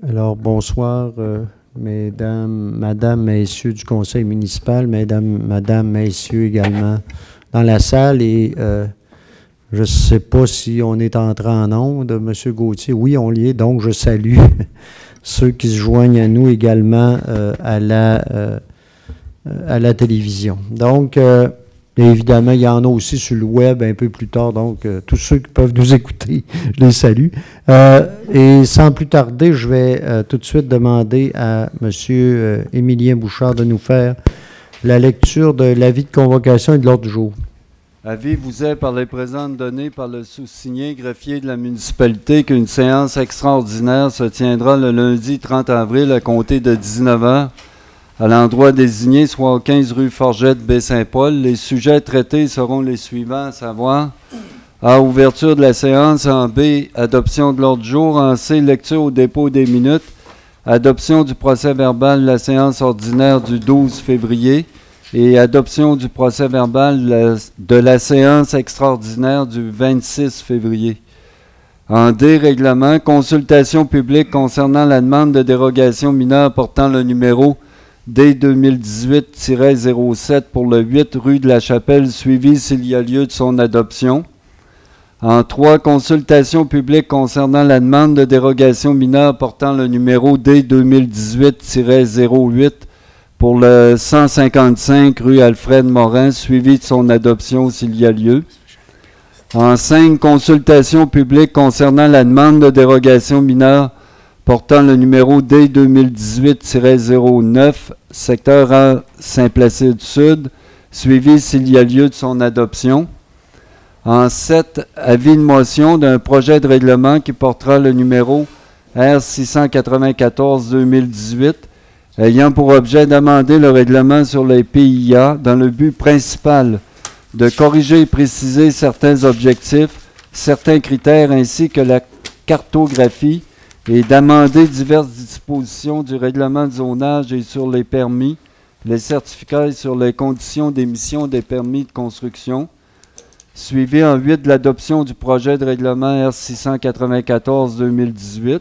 Alors, bonsoir, madame, messieurs du conseil municipal, madame, messieurs également dans la salle. Et je ne sais pas si on est entré en onde, M. Gauthier. Oui, on l'y est, donc je salue ceux qui se joignent à nous également à la télévision. Donc, évidemment, il y en a aussi sur le web un peu plus tard, donc tous ceux qui peuvent nous écouter, je les salue. Et sans plus tarder, je vais tout de suite demander à M. Émilien Bouchard de nous faire la lecture de l'avis de convocation et de l'ordre du jour. Avis vous est par les présentes données par le sous-signé greffier de la municipalité qu'une séance extraordinaire se tiendra le lundi 30 avril à compter de 19h à l'endroit désigné, soit au 15 rue Forgette, Baie-Saint-Paul. Les sujets traités seront les suivants, à savoir A. Ouverture de la séance. En B. Adoption de l'ordre du jour. En C. Lecture au dépôt des minutes. Adoption du procès-verbal de la séance ordinaire du 12 février. Et adoption du procès-verbal de la séance extraordinaire du 26 février. En D. Règlement. Consultation publique concernant la demande de dérogation mineure portant le numéro D 2018-07 pour le 8 rue de la Chapelle, suivi s'il y a lieu de son adoption. En 3, consultation publique concernant la demande de dérogation mineure portant le numéro D 2018-08 pour le 155 rue Alfred Morin, suivi de son adoption s'il y a lieu. En 5, consultation publique concernant la demande de dérogation mineure portant le numéro D 2018-09, secteur A Saint-Placide Sud, suivi s'il y a lieu de son adoption. En 7, avis de motion d'un projet de règlement qui portera le numéro R694-2018, ayant pour objet d'amender le règlement sur les PIA dans le but principal de corriger et préciser certains objectifs, certains critères ainsi que la cartographie, et d'amender diverses dispositions du règlement de zonage et sur les permis, les certificats et sur les conditions d'émission des permis de construction. Suivi en 8 de l'adoption du projet de règlement R694-2018.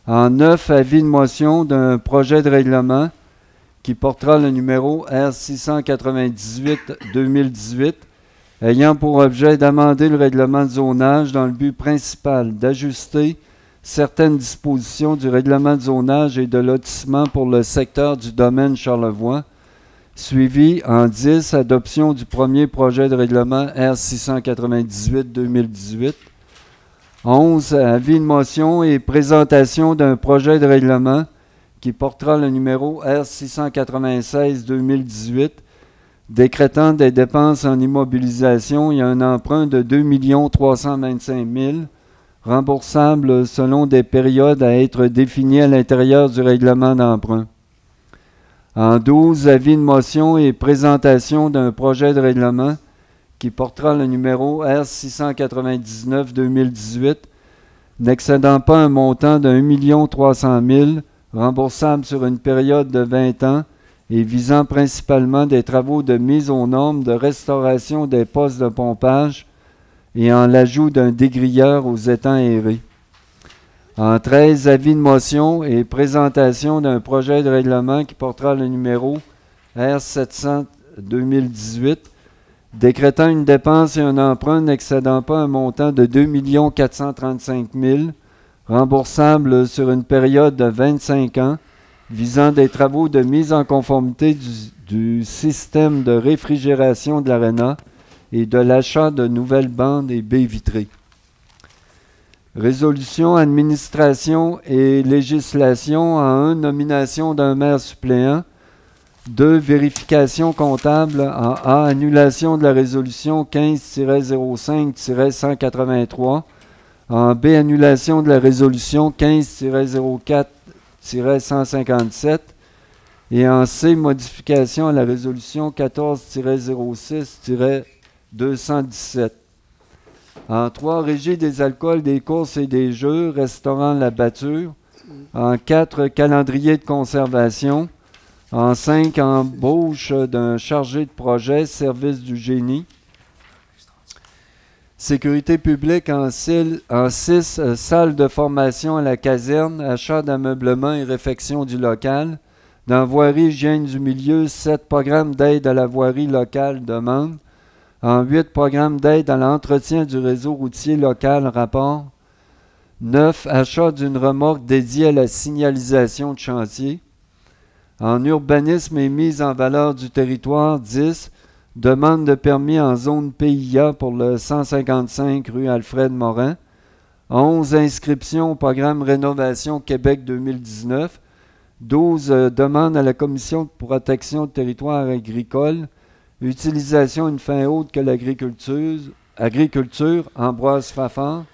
En 9, avis de motion d'un projet de règlement qui portera le numéro R698-2018, ayant pour objet d'amender le règlement de zonage dans le but principal d'ajuster certaines dispositions du règlement de zonage et de lotissement pour le secteur du domaine Charlevoix, suivi en 10, adoption du premier projet de règlement R698-2018. 11, avis de motion et présentation d'un projet de règlement qui portera le numéro R696-2018, décrétant des dépenses en immobilisation et un emprunt de 2 325 000 remboursable selon des périodes à être définies à l'intérieur du règlement d'emprunt. En 12, avis de motion et présentation d'un projet de règlement qui portera le numéro R699-2018, n'excédant pas un montant de 1 300 000 remboursable sur une période de 20 ans et visant principalement des travaux de mise aux normes de restauration des postes de pompage et en l'ajout d'un dégrilleur aux étangs aérés. En 13, avis de motion et présentation d'un projet de règlement qui portera le numéro R700-2018, décrétant une dépense et un emprunt n'excédant pas un montant de 2 435 000, remboursable sur une période de 25 ans, visant des travaux de mise en conformité du système de réfrigération de l'ARENA et de l'achat de nouvelles bandes et baies vitrées. Résolution, administration et législation. En 1, nomination d'un maire suppléant. 2, vérification comptable. En A, annulation de la résolution 15-05-183. En B, annulation de la résolution 15-04-157. Et en C, modification à la résolution 14-06-217. En 3, régie des alcools, des courses et des jeux, restaurant La Batture. En 4, calendrier de conservation. En 5, embauche d'un chargé de projet, service du génie. Sécurité publique en 6 salles de formation à la caserne, achat d'ameublement et réfection du local. Dans voirie, hygiène du milieu, 7 programmes d'aide à la voirie locale demande. En 8 programmes d'aide à l'entretien du réseau routier local rapport. 9 achat d'une remorque dédiée à la signalisation de chantier. En urbanisme et mise en valeur du territoire, 10 demande de permis en zone PIA pour le 155 rue Alfred Morin. 11 inscriptions au programme Rénovation Québec 2019. 12 demandes à la Commission de protection de territoire agricole. Utilisation une fin autre que l'agriculture, Ambroise Fafard.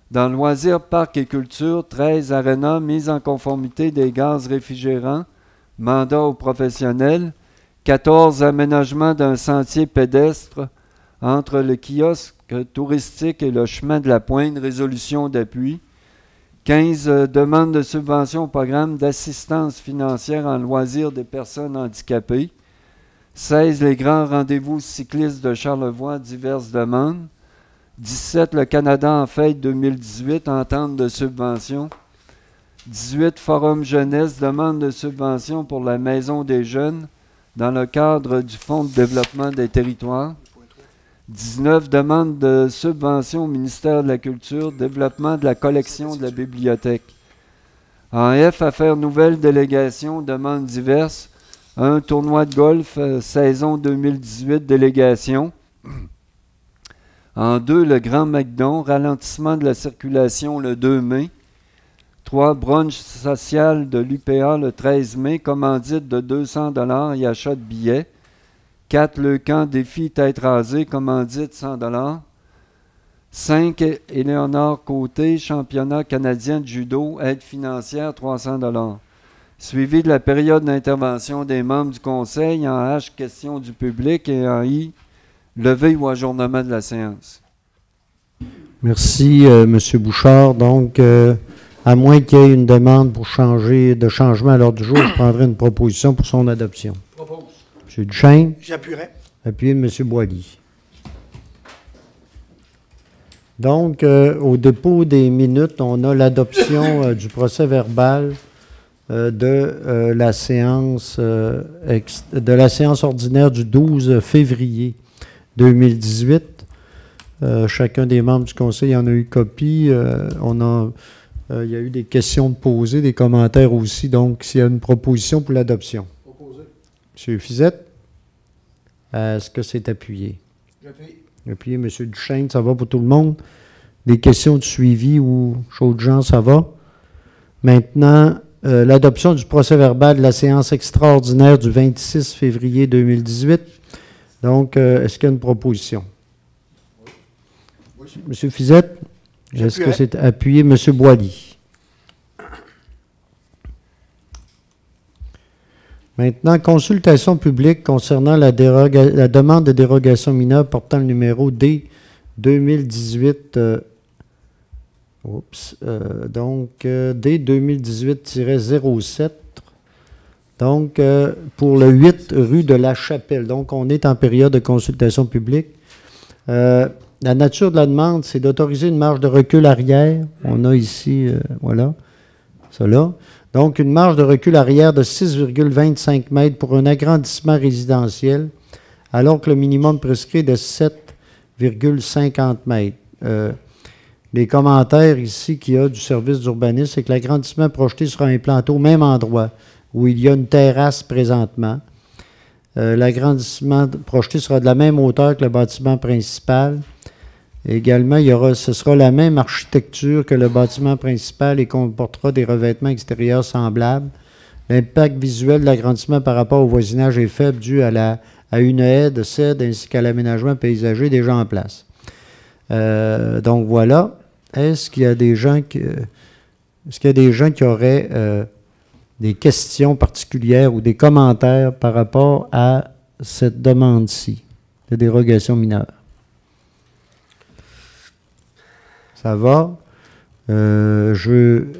Dans loisirs, parc et culture, 13 arénas, mise en conformité des gaz réfrigérants, mandat aux professionnels. 14 aménagements d'un sentier pédestre entre le kiosque touristique et le chemin de la Pointe, résolution d'appui. 15 demandes de subvention au programme d'assistance financière en loisirs des personnes handicapées. 16 les grands rendez-vous cyclistes de Charlevoix, diverses demandes. 17 le Canada en fête 2018, entente de subvention. 18 forum jeunesse, demande de subvention pour la Maison des jeunes dans le cadre du Fonds de développement des territoires. 19 demandes de subvention au ministère de la Culture, développement de la collection de la bibliothèque. En F, affaires nouvelles, délégation, demandes diverses. 1 tournoi de golf, saison 2018, délégation. En 2, le Grand McDon, ralentissement de la circulation le 2 mai. 3, brunch social de l'UPA le 13 mai, commandite de 200 $ et achat de billets. 4, le camp défi tête rasée, commandite 100 $. 5, Éléonore Côté, championnat canadien de judo, aide financière 300 $. Suivi de la période d'intervention des membres du conseil, en H, questions du public, et en I, levée ou ajournement de la séance. Merci, M. Bouchard. Donc, à moins qu'il y ait une demande pour changement à l'ordre du jour, je prendrai une proposition pour son adoption. Propose. M. Duchesne. J'appuierai. Appuyé M. Boily. Donc, au dépôt des minutes, on a l'adoption du procès verbal de la séance ordinaire du 12 février 2018. Chacun des membres du conseil en a eu copie. Il y a eu des questions posées, des commentaires aussi. Donc, s'il y a une proposition pour l'adoption. Proposé. M. Fizette, est-ce que c'est appuyé? J'appuie. Appuyé. M. Duchesne, ça va pour tout le monde? Des questions de suivi ou choses de genre, ça va? Maintenant, l'adoption du procès verbal de la séance extraordinaire du 26 février 2018. Donc, est-ce qu'il y a une proposition? Oui. M. Fizette, est-ce que c'est appuyé? M. Boily. Maintenant, consultation publique concernant la demande de dérogation mineure portant le numéro D 2018. D 2018-07. Donc, pour le 8 rue de la Chapelle. Donc, on est en période de consultation publique. La nature de la demande, c'est d'autoriser une marge de recul arrière. On a ici, voilà, ça là. Donc, une marge de recul arrière de 6,25 mètres pour un agrandissement résidentiel, alors que le minimum prescrit est de 7,50 mètres. Les commentaires ici qu'il y a du service d'urbanisme, c'est que l'agrandissement projeté sera implanté au même endroit où il y a une terrasse présentement. L'agrandissement projeté sera de la même hauteur que le bâtiment principal. Également, ce sera la même architecture que le bâtiment principal et comportera des revêtements extérieurs semblables. L'impact visuel de l'agrandissement par rapport au voisinage est faible dû à une haie de cèdre ainsi qu'à l'aménagement paysager déjà en place. Donc voilà. Est-ce qu'il y a des gens qui auraient des questions particulières ou des commentaires par rapport à cette demande-ci de dérogation mineure? Ça va. Je veux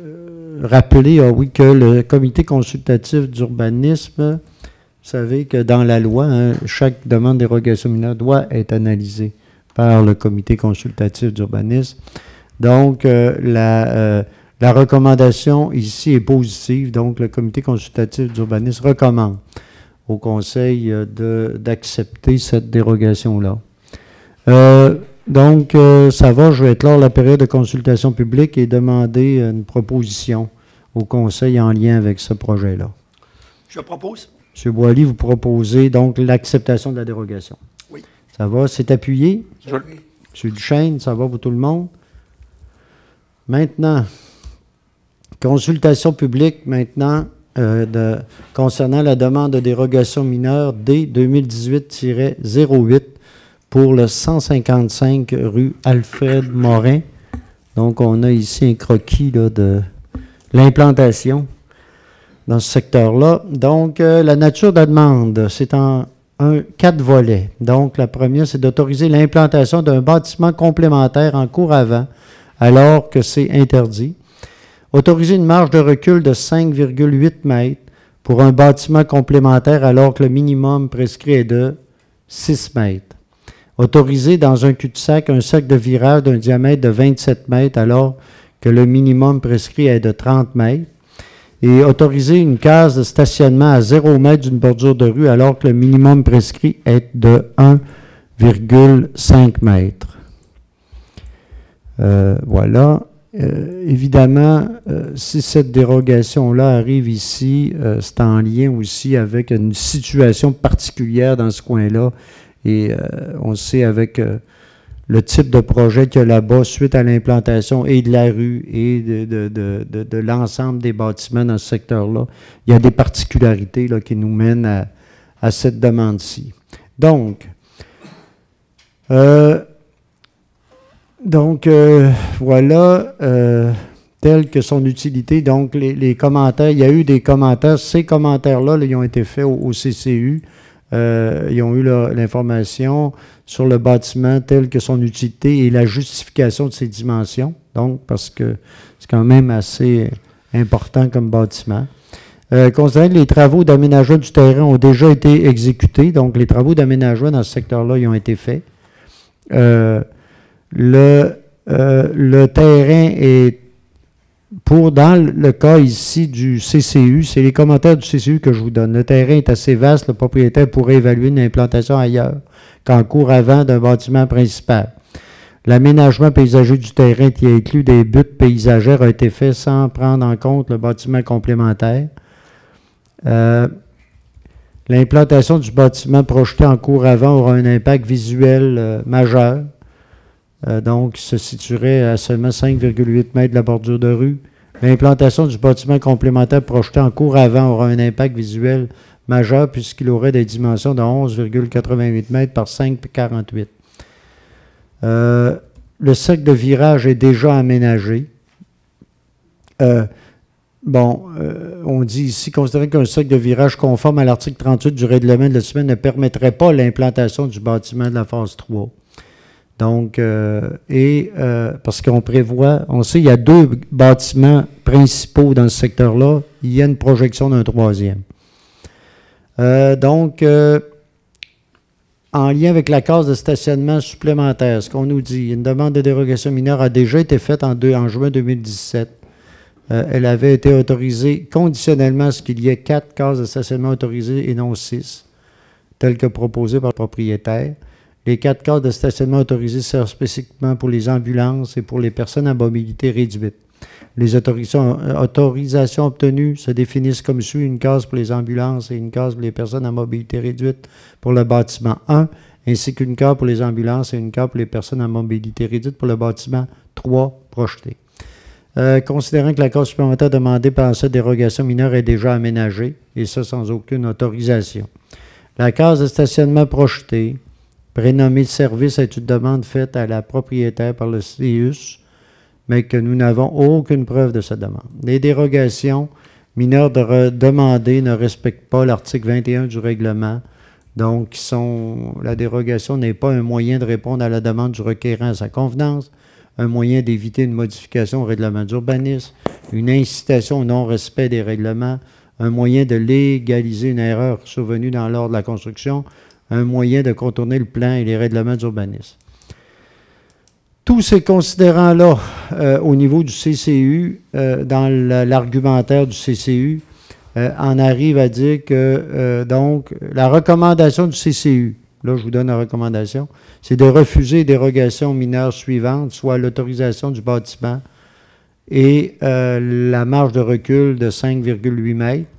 rappeler, que le comité consultatif d'urbanisme, vous savez que dans la loi, chaque demande de dérogation mineure doit être analysée par le comité consultatif d'urbanisme. Donc, la recommandation ici est positive. Donc, le comité consultatif d'urbanisme recommande au conseil d'accepter cette dérogation-là. Donc, ça va, je vais clore la période de consultation publique et demander une proposition au conseil en lien avec ce projet-là. Je propose. M. Boily, vous proposez donc l'acceptation de la dérogation. Oui. Ça va, c'est appuyé? Oui. M. Duchesne, ça va pour tout le monde? Maintenant, consultation publique maintenant concernant la demande de dérogation mineure D 2018-08 pour le 155 rue Alfred Morin. Donc, on a ici un croquis là, de l'implantation dans ce secteur-là. Donc, la nature de la demande, c'est en 4 volets. Donc, la première, c'est d'autoriser l'implantation d'un bâtiment complémentaire en cours avant, alors que c'est interdit. Autoriser une marge de recul de 5,8 mètres pour un bâtiment complémentaire, alors que le minimum prescrit est de 6 mètres. Autoriser dans un cul-de-sac un cercle de virage d'un diamètre de 27 mètres, alors que le minimum prescrit est de 30 mètres. Et autoriser une case de stationnement à 0 mètre d'une bordure de rue, alors que le minimum prescrit est de 1,5 mètres. Voilà. Évidemment, si cette dérogation-là arrive ici, c'est en lien aussi avec une situation particulière dans ce coin-là. Et on sait avec le type de projet qu'il y a là-bas suite à l'implantation et de la rue et de l'ensemble des bâtiments dans ce secteur-là, il y a des particularités là, qui nous mènent à cette demande-ci. Donc, voilà, telle que son utilité. Donc, les commentaires, il y a eu des commentaires. Ces commentaires-là, ils ont été faits au CCU. Ils ont eu l'information sur le bâtiment tel que son utilité et la justification de ses dimensions. Donc, parce que c'est quand même assez important comme bâtiment. Considérant que les travaux d'aménagement du terrain ont déjà été exécutés, donc les travaux d'aménagement dans ce secteur-là, ils ont été faits. Le terrain est, dans le cas ici du CCU, c'est les commentaires du CCU que je vous donne. Le terrain est assez vaste, le propriétaire pourrait évaluer une implantation ailleurs qu'en cours avant d'un bâtiment principal. L'aménagement paysager du terrain qui inclut des buts paysagères a été fait sans prendre en compte le bâtiment complémentaire. L'implantation du bâtiment projeté en cours avant aura un impact visuel majeur. Donc, il se situerait à seulement 5,8 mètres de la bordure de rue. L'implantation du bâtiment complémentaire projeté en cours avant aura un impact visuel majeur puisqu'il aurait des dimensions de 11,88 mètres par 5,48. Le cercle de virage est déjà aménagé. On dit ici, considérant qu'un cercle de virage conforme à l'article 38 du règlement de la semaine ne permettrait pas l'implantation du bâtiment de la phase 3. Donc, parce qu'on prévoit, on sait, il y a 2 bâtiments principaux dans ce secteur-là, il y a une projection d'un 3e. En lien avec la case de stationnement supplémentaire, ce qu'on nous dit, une demande de dérogation mineure a déjà été faite en juin 2017. Elle avait été autorisée conditionnellement à ce qu'il y ait 4 cases de stationnement autorisées et non 6, telles que proposées par le propriétaire. Les 4 cases de stationnement autorisées servent spécifiquement pour les ambulances et pour les personnes à mobilité réduite. Les autorisations obtenues se définissent comme suit: une case pour les ambulances et une case pour les personnes à mobilité réduite pour le bâtiment 1, ainsi qu'une case pour les ambulances et une case pour les personnes à mobilité réduite pour le bâtiment 3 projeté. Considérant que la case supplémentaire demandée par cette dérogation mineure est déjà aménagée, et ça sans aucune autorisation. La case de stationnement projetée, prénommée service, est une demande faite à la propriétaire par le CIUS, mais que nous n'avons aucune preuve de cette demande. Les dérogations mineures demandées ne respectent pas l'article 21 du règlement. Donc, la dérogation n'est pas un moyen de répondre à la demande du requérant à sa convenance, un moyen d'éviter une modification au règlement d'urbanisme, une incitation au non-respect des règlements, un moyen de légaliser une erreur survenue dans l'ordre de la construction, un moyen de contourner le plan et les règlements d'urbanisme. Tous ces considérants-là, au niveau du CCU, dans l'argumentaire du CCU, en arrive à dire que, donc, la recommandation du CCU, là, je vous donne la recommandation, c'est de refuser les dérogations mineures suivantes, soit l'autorisation du bâtiment et la marge de recul de 5,8 mètres.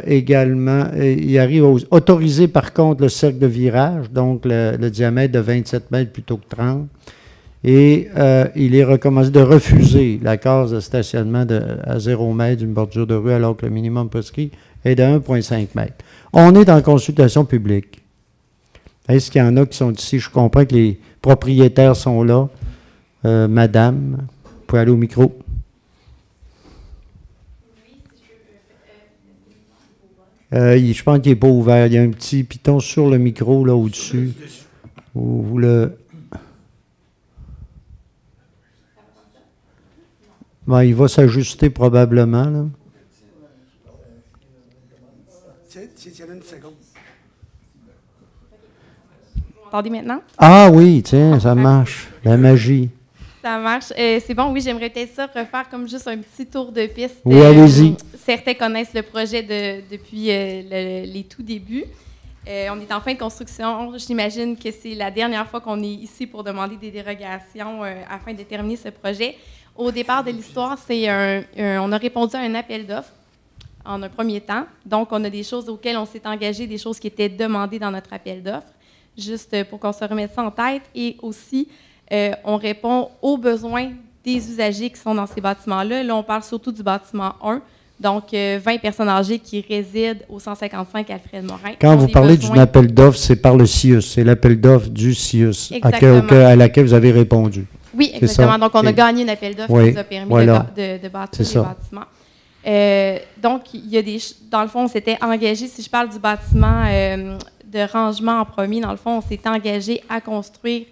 Également, il arrive à autoriser, par contre, le cercle de virage, donc le diamètre de 27 mètres plutôt que 30. Et il est recommandé de refuser la case de stationnement à 0 mètre d'une bordure de rue, alors que le minimum prescrit est de 1,5 mètre. On est en consultation publique. Est-ce qu'il y en a qui sont ici? Je comprends que les propriétaires sont là. Madame, vous pouvez aller au micro. Je pense qu'il n'est pas ouvert. Il y a un petit piton sur le micro, là, au-dessus. Vous le... Bon, il va s'ajuster probablement, là. Tiens une seconde. Vous m'entendez maintenant? Ah oui, tiens, ça marche. La magie. Ça marche. C'est bon, oui, j'aimerais peut-être ça refaire comme juste un petit tour de piste. Oui, allez-y. Certains connaissent le projet depuis les tout débuts. On est en fin de construction. J'imagine que c'est la dernière fois qu'on est ici pour demander des dérogations afin de terminer ce projet. Au départ de l'histoire, on a répondu à un appel d'offres en un premier temps. Donc, on a des choses auxquelles on s'est engagé, des choses qui étaient demandées dans notre appel d'offres, juste pour qu'on se remette ça en tête. Et aussi, on répond aux besoins des usagers qui sont dans ces bâtiments-là. Là, on parle surtout du bâtiment 1, donc 20 personnes âgées qui résident au 155 Alfred-Morin. Quand vous parlez d'un appel d'offres, c'est par le CIUS, c'est l'appel d'offres du CIUS à laquelle vous avez répondu. Oui, exactement. Donc, on a gagné un appel d'offres qui nous a permis de bâtir les bâtiments. Donc, il y a dans le fond, on s'était engagé, si je parle du bâtiment de rangement en premier, dans le fond, on s'est engagé à construire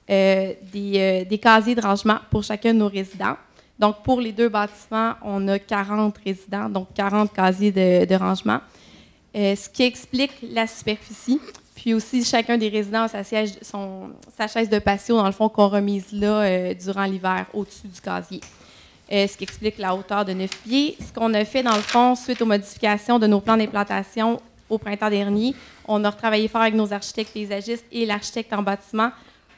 des casiers de rangement pour chacun de nos résidents. Donc, pour les deux bâtiments, on a 40 résidents, donc 40 casiers de rangement. Ce qui explique la superficie. Puis aussi, chacun des résidents a sa chaise de patio, dans le fond, qu'on remise là durant l'hiver, au-dessus du casier. Ce qui explique la hauteur de 9 pieds. Ce qu'on a fait, dans le fond, suite aux modifications de nos plans d'implantation au printemps dernier, on a retravaillé fort avec nos architectes paysagistes et l'architecte en bâtiment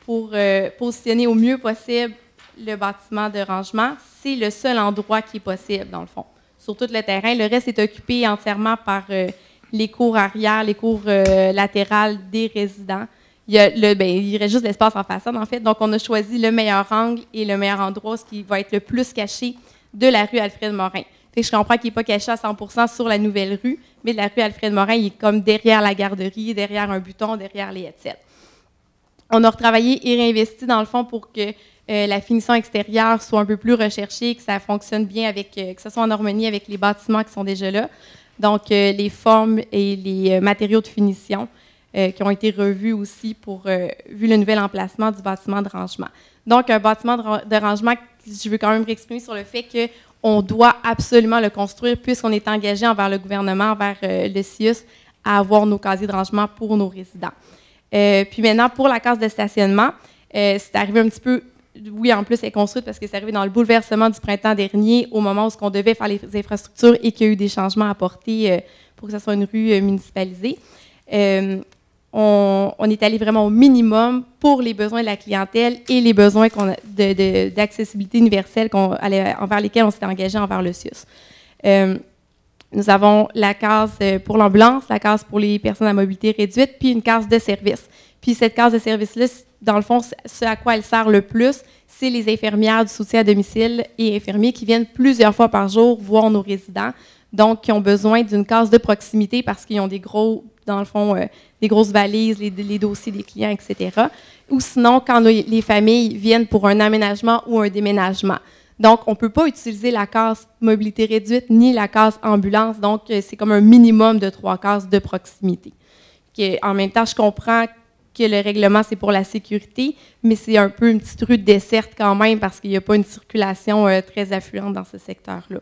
pour positionner au mieux possible le bâtiment de rangement. C'est le seul endroit qui est possible, dans le fond, sur tout le terrain. Le reste est occupé entièrement par les cours arrière, les cours latérales des résidents. Il reste juste l'espace en façade, en fait. Donc, on a choisi le meilleur angle et le meilleur endroit, ce qui va être le plus caché de la rue Alfred-Morin. Je comprends qu'il n'est pas caché à 100% sur la nouvelle rue, mais la rue Alfred-Morin, il est comme derrière la garderie, derrière un buton, derrière les headsets. On a retravaillé et réinvesti, dans le fond, pour que la finition extérieure soit un peu plus recherchée, que ça fonctionne bien, que ce soit en harmonie avec les bâtiments qui sont déjà là. Donc, les formes et les matériaux de finition qui ont été revus aussi vu le nouvel emplacement du bâtiment de rangement. Donc, un bâtiment de rangement, je veux quand même réexprimer sur le fait qu'on doit absolument le construire puisqu'on est engagé envers le gouvernement, envers le CIUS, à avoir nos casiers de rangement pour nos résidents. Puis maintenant, pour la case de stationnement, c'est arrivé un petit peu... Oui, en plus, elle est construite parce que c'est arrivé dans le bouleversement du printemps dernier, au moment où on devait faire les infrastructures et qu'il y a eu des changements apportés pour que ce soit une rue municipalisée. On est allé vraiment au minimum pour les besoins de la clientèle et les besoins d'accessibilité universelle envers lesquels on s'était engagé envers le CIUS. Nous avons la case pour l'ambulance, la case pour les personnes à mobilité réduite, puis une case de service. Puis cette case de service-là, dans le fond, ce à quoi elle sert le plus, c'est les infirmières du soutien à domicile et infirmiers qui viennent plusieurs fois par jour voir nos résidents, donc qui ont besoin d'une case de proximité parce qu'ils ont dans le fond, des grosses valises, les dossiers des clients, etc. Ou sinon, quand les familles viennent pour un aménagement ou un déménagement. Donc, on ne peut pas utiliser la case mobilité réduite ni la case ambulance, donc c'est comme un minimum de 3 cases de proximité. En même temps, je comprends que le règlement, c'est pour la sécurité, mais c'est un peu une petite rue desserte quand même parce qu'il n'y a pas une circulation très affluente dans ce secteur-là.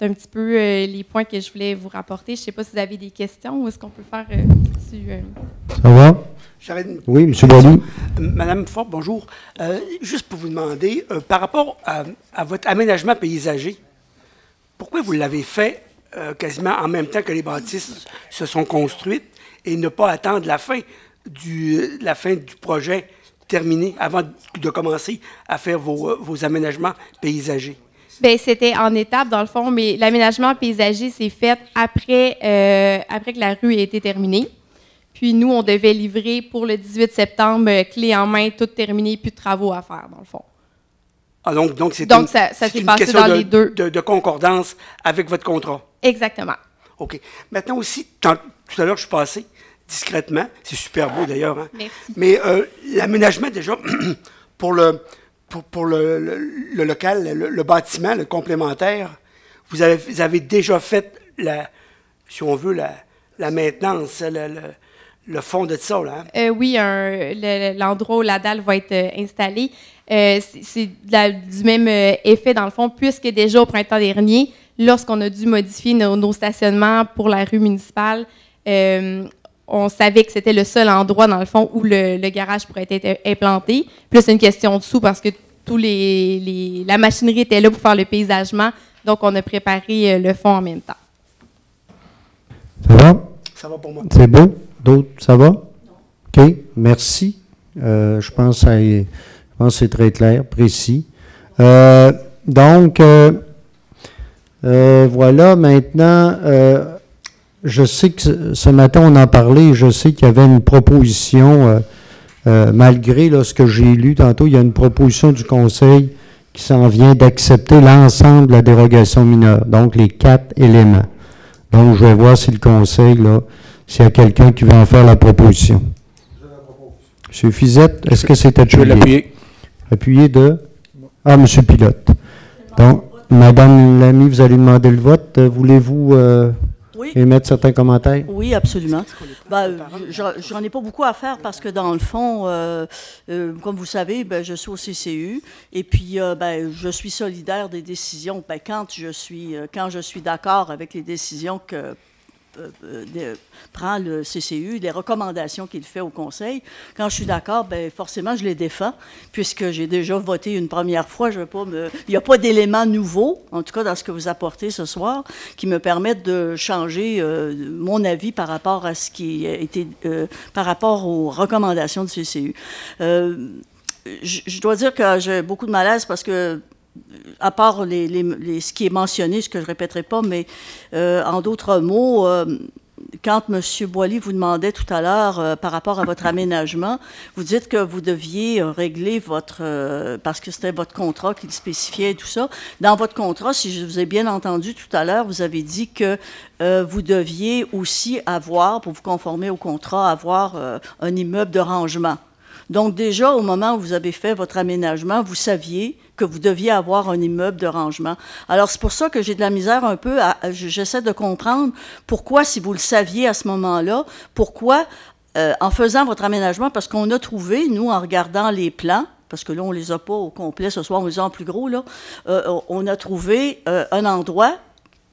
c'est un petit peu les points que je voulais vous rapporter. Je ne sais pas si vous avez des questions ou est-ce qu'on peut faire dessus. Ça va? Oui, M. Boily. Madame Fort, bonjour. Juste pour vous demander, par rapport à votre aménagement paysager, pourquoi vous l'avez fait quasiment en même temps que les bâtisses se sont construites et ne pas attendre la fin du projet terminé avant de commencer à faire vos aménagements paysagers? Bien, c'était en étapes, dans le fond, mais l'aménagement paysager s'est fait après que la rue ait été terminée. Puis nous, on devait livrer pour le 18 septembre, clé en main, tout terminé, plus de travaux à faire, dans le fond. Ah, donc c'est ça s'est passé dans les deux. De concordance avec votre contrat. Exactement. OK. Maintenant aussi, tout à l'heure, je suis passé discrètement. C'est super beau, d'ailleurs. Hein? Merci. Mais l'aménagement, déjà, pour le local, le bâtiment, le complémentaire, vous avez déjà fait, si on veut, la maintenance, le fond de ça, là. Hein? Oui, l'endroit où la dalle va être installée. C'est du même effet, dans le fond, puisque déjà au printemps dernier, lorsqu'on a dû modifier nos stationnements pour la rue municipale, on savait que c'était le seul endroit, dans le fond, où le garage pourrait être implanté. Puis c'est une question de sous parce que la machinerie était là pour faire le paysagement. Donc, on a préparé le fond en même temps. Ça va? Ça va pour moi. C'est beau? D'autres, ça va? OK, merci. Je pense que c'est très clair, précis. Donc, voilà, maintenant, je sais que ce matin, on en parlait, je sais qu'il y avait une proposition, malgré là, ce que j'ai lu tantôt, il y a une proposition du Conseil qui s'en vient d'accepter l'ensemble de la dérogation mineure, donc les 4 éléments. Donc, je vais voir si le Conseil, là, s'il y a quelqu'un qui veut en faire la proposition. M. Fizette, est-ce que c'est appuyé? Je vais l'appuyer. Appuyé de? Ah, M. Pilote. Donc, Madame Lamy, vous allez demander le vote. Voulez-vous émettre certains commentaires? Oui, absolument. J'en ai pas beaucoup à faire parce que dans le fond, comme vous savez, je suis au CCU et puis je suis solidaire des décisions. Quand je suis d'accord avec les décisions que prend le CCU, les recommandations qu'il fait au Conseil. Quand je suis d'accord, forcément, je les défends, puisque j'ai déjà voté une première fois. Il n'y a pas d'éléments nouveaux, en tout cas dans ce que vous apportez ce soir, qui me permettent de changer mon avis par rapport à ce qui a été, par rapport aux recommandations du CCU. Je dois dire que j'ai beaucoup de malaise parce que à part ce qui est mentionné, ce que je ne répéterai pas, mais en d'autres mots, quand M. Boily vous demandait tout à l'heure par rapport à votre aménagement, vous dites que vous deviez régler parce que c'était votre contrat qui le spécifiait et tout ça. Dans votre contrat, si je vous ai bien entendu tout à l'heure, vous avez dit que vous deviez aussi avoir, pour vous conformer au contrat, avoir un immeuble de rangement. Donc déjà, au moment où vous avez fait votre aménagement, vous saviez que vous deviez avoir un immeuble de rangement. Alors, c'est pour ça que j'ai de la misère un peu, j'essaie de comprendre pourquoi, si vous le saviez à ce moment-là, pourquoi, en faisant votre aménagement, parce qu'on a trouvé, nous, en regardant les plans, parce que là, on ne les a pas au complet ce soir, on les a en plus gros, là, on a trouvé un endroit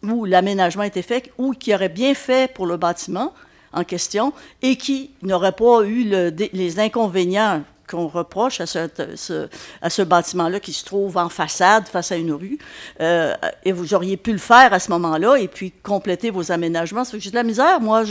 où l'aménagement était fait, ou qui aurait bien fait pour le bâtiment en question, et qui n'aurait pas eu les inconvénients qu'on reproche à ce bâtiment-là qui se trouve en façade, face à une rue. Et vous auriez pu le faire à ce moment-là et puis compléter vos aménagements. Ça fait que j'ai de la misère, moi,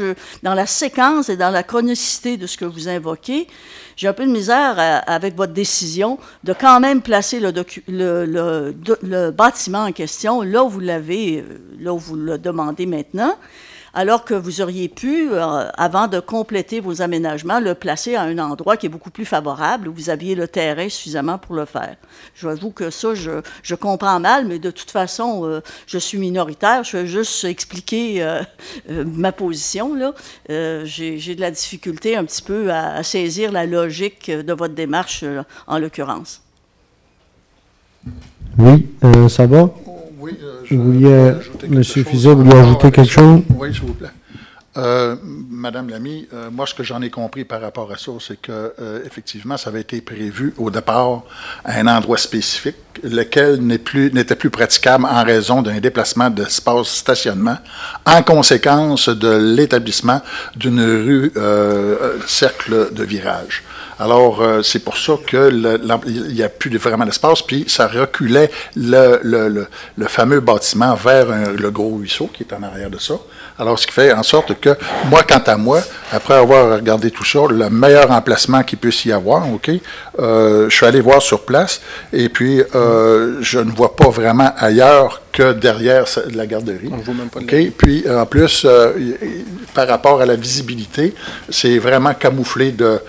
dans la séquence et dans la chronicité de ce que vous invoquez, j'ai un peu de misère avec votre décision de quand même placer le bâtiment en question là où vous le demandez maintenant, alors que vous auriez pu, avant de compléter vos aménagements, le placer à un endroit qui est beaucoup plus favorable, où vous aviez le terrain suffisamment pour le faire. Je vous avoue que ça, je comprends mal, mais de toute façon, je suis minoritaire. Je vais juste expliquer ma position, là. J'ai de la difficulté un petit peu à saisir la logique de votre démarche, en l'occurrence. Oui, ça va? Oui, M. Fizet, vous vouliez ajouter quelque chose? Oui, s'il vous plaît. Madame Lamy, moi, ce que j'en ai compris par rapport à ça, c'est que effectivement, ça avait été prévu au départ à un endroit spécifique, lequel n'était plus praticable en raison d'un déplacement d'espace stationnement, en conséquence de l'établissement d'une rue cercle de virage. Alors, c'est pour ça qu'il n'y a plus vraiment d'espace, puis ça reculait le fameux bâtiment vers le gros ruisseau qui est en arrière de ça. Alors, ce qui fait en sorte que, moi, quant à moi, après avoir regardé tout ça, le meilleur emplacement qu'il puisse y avoir, OK, je suis allé voir sur place, et puis je ne vois pas vraiment ailleurs que derrière la garderie. On ne voit même pas. OK, puis en plus, par rapport à la visibilité, c'est vraiment camouflé de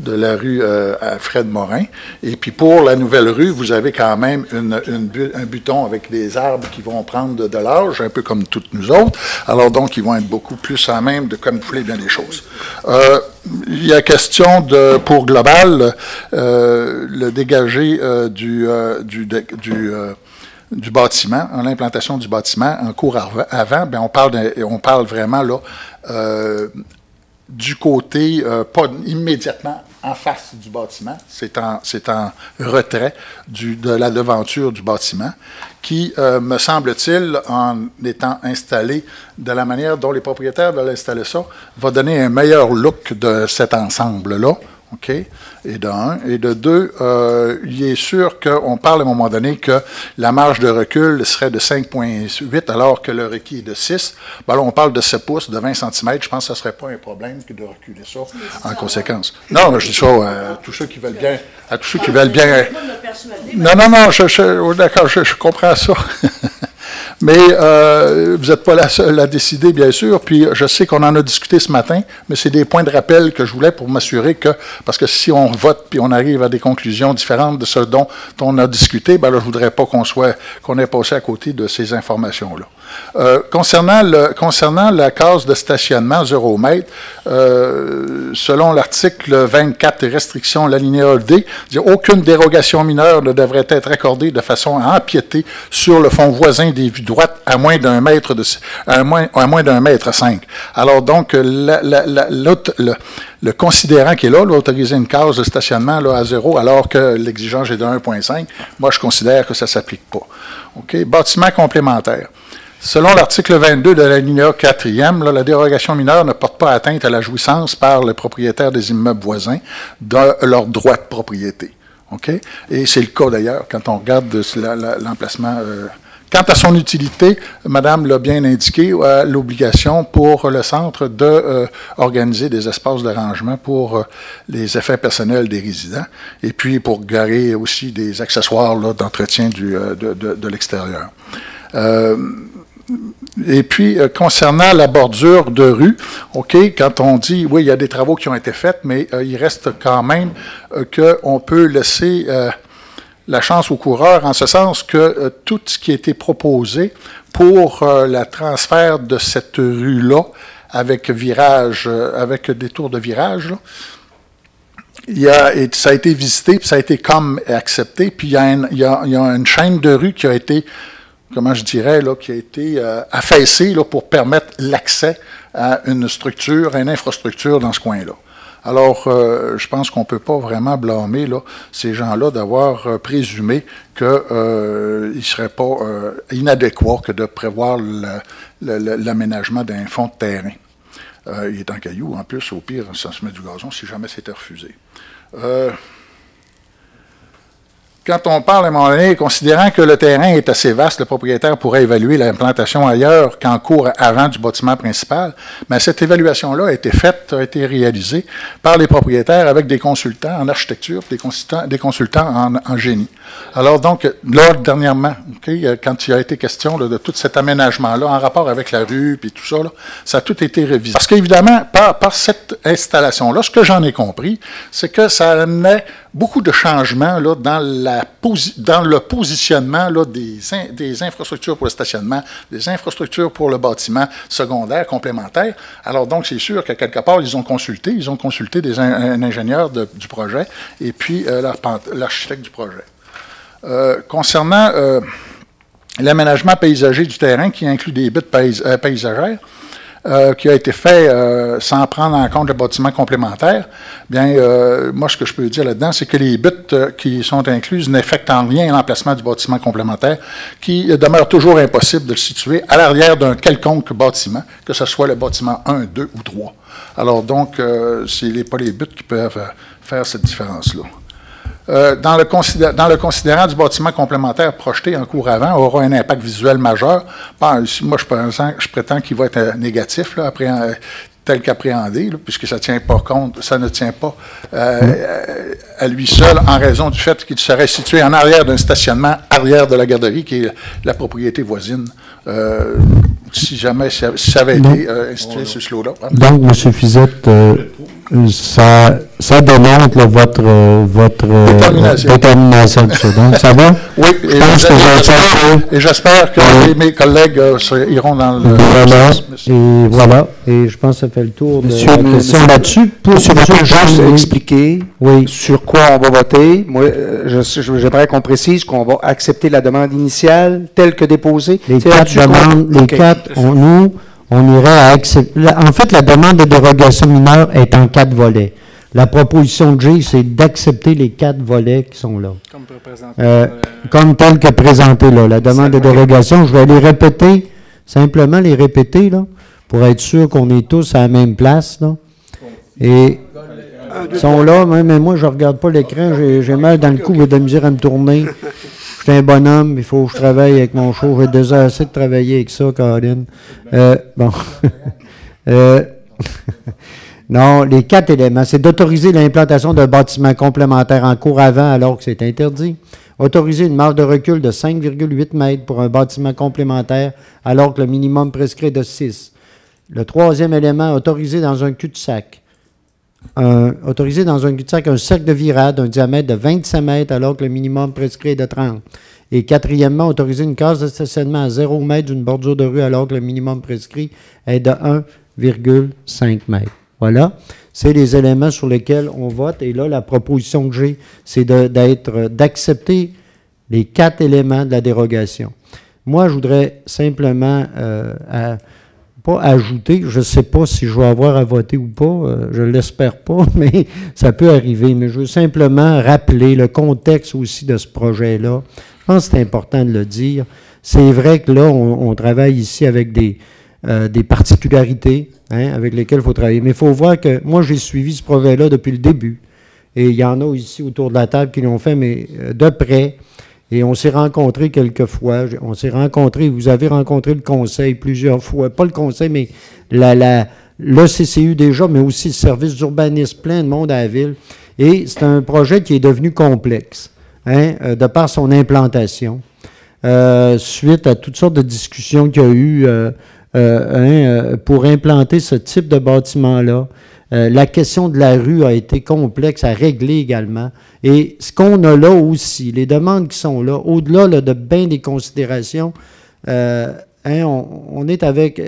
la rue Fred Morin. Et puis pour la nouvelle rue, vous avez quand même un buton avec des arbres qui vont prendre de l'âge, un peu comme toutes nous autres. Alors donc, ils vont être beaucoup plus à même de camoufler bien des choses. Il y a question pour Global, le dégagé du bâtiment, l'implantation du bâtiment en cours avant, bien, on parle vraiment là du côté, pas immédiatement en face du bâtiment, c'est en retrait de la devanture du bâtiment, qui, me semble-t-il, en étant installé de la manière dont les propriétaires veulent installer ça, va donner un meilleur look de cet ensemble-là. OK? Et de un. Et de deux, il est sûr qu'on parle à un moment donné que la marge de recul serait de 5,8 alors que le requis est de 6. Ben là, on parle de 7 pouces, de 20 cm. Je pense que ce ne serait pas un problème que de reculer ça en conséquence. Non, mais je dis ça à tous ceux qui veulent bien. À tous ceux qui veulent bien. Non, d'accord, je comprends ça. Mais vous n'êtes pas la seule à décider, bien sûr, puis je sais qu'on en a discuté ce matin, mais c'est des points de rappel que je voulais pour m'assurer que, parce que si on vote puis on arrive à des conclusions différentes de ce dont on a discuté, ben là, je ne voudrais pas qu'on ait passé à côté de ces informations-là. Concernant la case de stationnement 0 mètre, selon l'article 24 des restrictions, l'alinéa D, aucune dérogation mineure ne devrait être accordée de façon à empiéter sur le fond voisin des vues droites à moins d'un mètre à moins d'un mètre 5. Alors donc, le considérant qui est là, autoriser une case de stationnement là, à 0, alors que l'exigence est de 1,5, moi je considère que ça ne s'applique pas. OK? Bâtiment complémentaire. Selon l'article 22 de l'alinéa 4e, la dérogation mineure ne porte pas atteinte à la jouissance par le propriétaire des immeubles voisins de leur droit de propriété. OK? Et c'est le cas d'ailleurs quand on regarde l'emplacement. Quant à son utilité, Madame l'a bien indiqué, l'obligation pour le centre d'organiser des espaces de rangement pour les effets personnels des résidents et puis pour garer aussi des accessoires d'entretien de l'extérieur. Et puis, concernant la bordure de rue, OK, quand on dit, oui, il y a des travaux qui ont été faits, mais il reste quand même qu'on peut laisser la chance aux coureurs en ce sens que tout ce qui a été proposé pour le transfert de cette rue-là avec virage, avec des tours de virage, là, ça a été visité, puis ça a été comme accepté, puis il y a une chaîne de rue qui a été, comment je dirais, là, qui a été affaissée là, pour permettre l'accès à une structure, à une infrastructure dans ce coin-là. Alors, je pense qu'on ne peut pas vraiment blâmer là, ces gens-là d'avoir présumé qu'il ne serait pas inadéquat que de prévoir l'aménagement d'un fond de terrain. Il est en caillou, en plus, au pire, ça se met du gazon si jamais c'était refusé. Quand on parle à un moment donné, considérant que le terrain est assez vaste, le propriétaire pourrait évaluer l'implantation ailleurs qu'en cours avant du bâtiment principal, mais cette évaluation-là a été faite, a été réalisée par les propriétaires avec des consultants en architecture, des consultants en génie. Alors donc, là, dernièrement, okay, quand il a été question là, de tout cet aménagement-là, en rapport avec la rue et tout ça, là, ça a tout été révisé. Parce qu'évidemment, par cette installation-là, ce que j'en ai compris, c'est que ça amenait beaucoup de changements là, dans le positionnement là, des infrastructures pour le stationnement, des infrastructures pour le bâtiment secondaire, complémentaire. Alors donc, c'est sûr qu'à quelque part, ils ont consulté un ingénieur du projet et puis l'architecte du projet. Concernant l'aménagement paysager du terrain qui inclut des bits paysagères, qui a été fait sans prendre en compte le bâtiment complémentaire, bien, moi, ce que je peux dire là-dedans, c'est que les buts qui sont incluses n'affectent en rien l'emplacement du bâtiment complémentaire, qui demeure toujours impossible de le situer à l'arrière d'un quelconque bâtiment, que ce soit le bâtiment 1, 2 ou 3. Alors donc, ce n'est pas les buts qui peuvent faire cette différence-là. Dans le considérant du bâtiment complémentaire projeté en cours avant aura un impact visuel majeur. Bon, moi, je prétends qu'il va être négatif, là, tel qu'appréhendé, puisque ça ne tient pas à lui seul en raison du fait qu'il serait situé en arrière d'un stationnement arrière de la garderie, qui est la propriété voisine. Si jamais ça avait été institué ce slow-là. Hein. Donc, M. Fizette, ça démontre là, votre détermination de ça. Donc, ça va? Oui, et j'espère que mes collègues iront dans le... Voilà, et je pense que ça fait le tour de la question là-dessus. Monsieur, juste expliquer sur quoi on va voter. Moi, j'aimerais qu'on précise qu'on va accepter la demande initiale telle que déposée. Les quatre demandes, on irait à accepter. En fait, la demande de dérogation mineure est en 4 volets. La proposition que j'ai, c'est d'accepter les 4 volets qui sont là. Comme tel que présenté là. La demande de dérogation, je vais les répéter, simplement les répéter, là, pour être sûr qu'on est tous à la même place, là. Et ils sont là, mais moi, je ne regarde pas l'écran, j'ai mal dans le cou, j'ai de la misère à me tourner. Je suis un bonhomme, il faut que je travaille avec mon show. J'ai déjà assez de travailler avec ça, Caroline. Bon. Non, les 4 éléments, c'est d'autoriser l'implantation d'un bâtiment complémentaire en cours avant alors que c'est interdit. Autoriser une marge de recul de 5,8 mètres pour un bâtiment complémentaire alors que le minimum prescrit est de 6. Le 3e élément, autoriser dans un cul-de-sac. Autoriser dans un cul-de-sac un cercle de virade d'un diamètre de 25 mètres alors que le minimum prescrit est de 30. Et 4e, autoriser une case de stationnement à 0 mètre d'une bordure de rue alors que le minimum prescrit est de 1,5 mètres. Voilà, c'est les éléments sur lesquels on vote. Et là, la proposition que j'ai, c'est d'accepter les 4 éléments de la dérogation. Moi, je voudrais simplement... pas ajouter, je ne sais pas si je vais avoir à voter ou pas, je ne l'espère pas, mais ça peut arriver. Mais je veux simplement rappeler le contexte aussi de ce projet-là. Je pense que c'est important de le dire. C'est vrai que là, on travaille ici avec des particularités avec lesquelles il faut travailler. Mais il faut voir que moi, j'ai suivi ce projet-là depuis le début. Et il y en a ici autour de la table qui l'ont fait, mais de près. Et on s'est rencontrés quelques fois. On s'est rencontrés, vous avez rencontré le conseil plusieurs fois. Pas le conseil, mais le CCU déjà, mais aussi le service d'urbanisme, plein de monde à la ville. Et c'est un projet qui est devenu complexe, de par son implantation. Suite à toutes sortes de discussions qu'il y a eu pour implanter ce type de bâtiment-là. La question de la rue a été complexe à régler également. Et ce qu'on a là aussi, les demandes qui sont là, au-delà là, de bien des considérations, on est avec...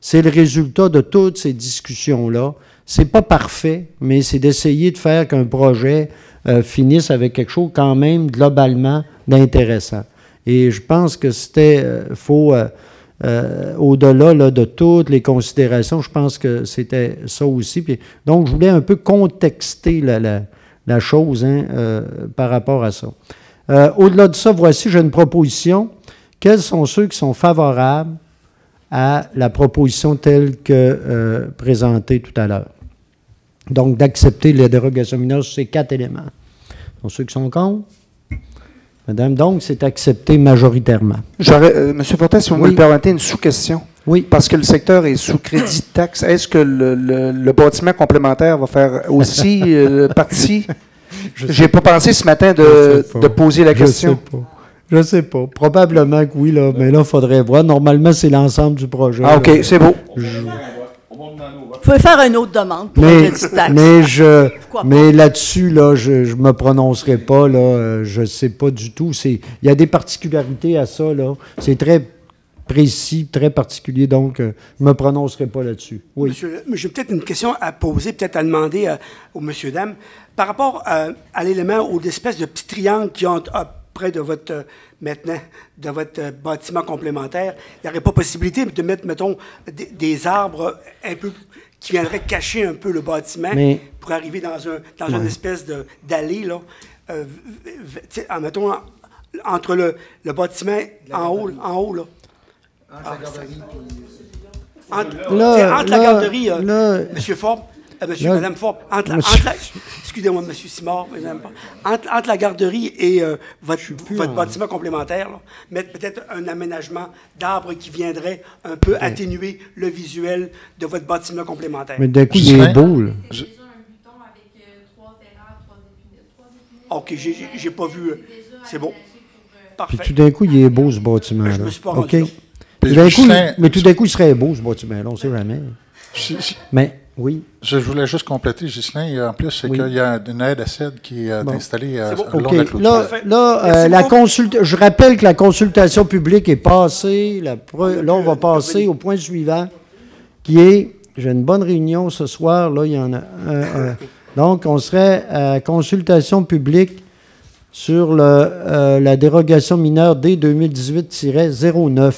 c'est le résultat de toutes ces discussions-là. C'est pas parfait, mais c'est d'essayer de faire qu'un projet finisse avec quelque chose quand même globalement d'intéressant. Et je pense que c'était... au-delà là, de toutes les considérations, je pense que c'était ça aussi. Puis, donc, je voulais un peu contexter la chose par rapport à ça. Au-delà de ça, voici, j'ai une proposition. Quels sont ceux qui sont favorables à la proposition telle que présentée tout à l'heure? Donc, d'accepter les dérogations mineures sur ces 4 éléments. Donc, ceux qui sont contre? Madame, donc, c'est accepté majoritairement. M. Fortin, si vous me permettez, une sous-question. Oui. Parce que le secteur est sous crédit de taxe. Est-ce que le bâtiment complémentaire va faire aussi partie? Je n'ai pas pensé ce matin de poser la question. Je ne sais pas. Probablement que oui, là, mais là, il faudrait voir. Normalement, c'est l'ensemble du projet. Ah, OK, là. C'est beau. Vous pouvez faire une autre demande pour le crédit de taxe. Mais là-dessus, là, je ne me prononcerai pas. Là, je ne sais pas du tout. Il y a des particularités à ça. Là. C'est très précis, très particulier. Donc, je ne me prononcerai pas là-dessus. Oui. Monsieur, j'ai peut-être une question à poser, peut-être à demander aux monsieur, dames. Par rapport à l'élément, aux espèces de petits triangles qui ont près de votre, maintenant, de votre bâtiment complémentaire, il n'y aurait pas possibilité de mettre, mettons, des arbres un peu qui viendraient cacher un peu le bâtiment pour arriver dans une espèce d'allée, là, mettons, entre le bâtiment en haut, là. Entre la garderie, M. Forbes, Mme Forbes, excusez-moi, M. Simard, entre la garderie et votre bâtiment complémentaire, là, mettre peut-être un aménagement d'arbres qui viendrait un peu atténuer le visuel de votre bâtiment complémentaire. Mais d'un coup, il est beau, là. OK, j'ai pas vu. C'est bon. Parfait. Puis tout d'un coup, il est beau, ce bâtiment-là. Je me suis pas rendu là. Mais tout d'un coup, il serait beau, ce bâtiment-là, on ne sait jamais. Mais, oui. Je voulais juste compléter, Ghislain, en plus, c'est qu'il y a une aide à CED qui est installée bon. lors de la clôture. Je rappelle que la consultation publique est passée. Là, on va passer au point suivant, qui est, j'ai une bonne réunion ce soir, là, il y en a donc, on serait à consultation publique sur la dérogation mineure D 2018-09.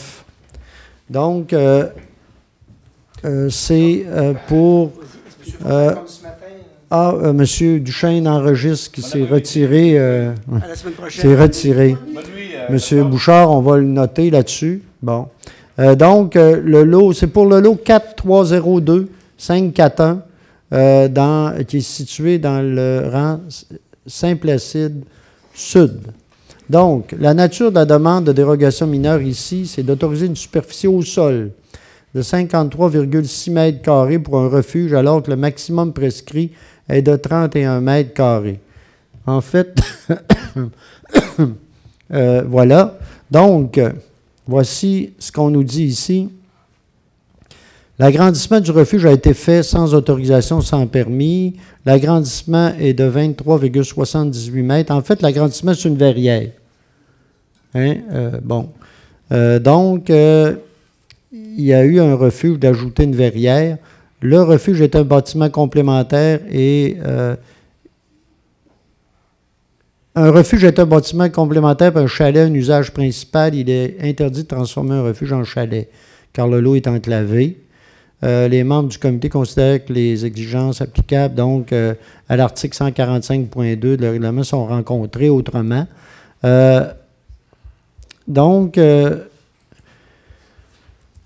Donc, c'est pour... M. Duchesne enregistre qui s'est retiré. C'est retiré. M. Bouchard, on va le noter là-dessus. Bon. Donc, le lot, c'est pour le lot 4302-541, qui est situé dans le rang Saint-Placide Sud. Donc, la nature de la demande de dérogation mineure ici, c'est d'autoriser une superficie au sol de 53,6 mètres carrés pour un refuge, alors que le maximum prescrit est de 31 mètres carrés. En fait, voilà. Donc, voici ce qu'on nous dit ici. L'agrandissement du refuge a été fait sans autorisation, sans permis. L'agrandissement est de 23,78 mètres. En fait, l'agrandissement, c'est une verrière. Donc, il y a eu un refuge d'ajouter une verrière. Le refuge est un bâtiment complémentaire et un refuge est un bâtiment complémentaire pour un chalet, un usage principal. Il est interdit de transformer un refuge en chalet, car le lot est enclavé. Les membres du comité considèrent que les exigences applicables donc à l'article 145.2 de le règlement sont rencontrées autrement. Donc,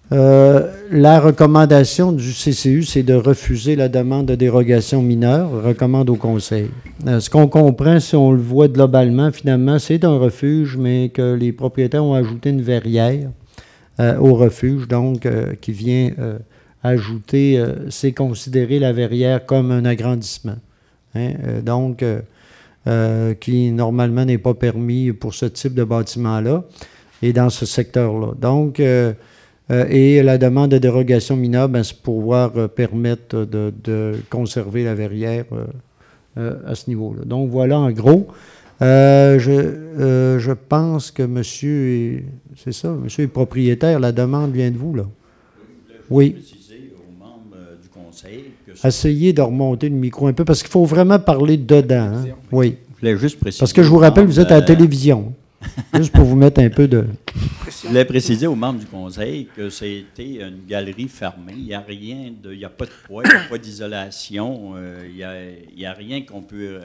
la recommandation du CCU, c'est de refuser la demande de dérogation mineure, recommande au Conseil. Ce qu'on comprend, si on le voit globalement, finalement, c'est un refuge, mais que les propriétaires ont ajouté une verrière au refuge, donc qui vient ajouter, c'est considérer la verrière comme un agrandissement. Donc, qui normalement n'est pas permis pour ce type de bâtiment-là et dans ce secteur-là. Donc, et la demande de dérogation mineure, c'est pour pouvoir permettre de conserver la verrière à ce niveau-là. Donc, voilà en gros. Je pense que monsieur est propriétaire. La demande vient de vous, là. Oui. Essayez de remonter le micro un peu, parce qu'il faut vraiment parler dedans. Hein? Oui. Je voulais juste préciser. Parce que je vous rappelle, vous êtes à la télévision. Juste pour vous mettre un peu de... Je voulais préciser aux membres du Conseil que c'était une galerie fermée. Il n'y a rien de... Il n'y a pas de poids, il n'y a pas d'isolation. Il n'y a rien qu'on peut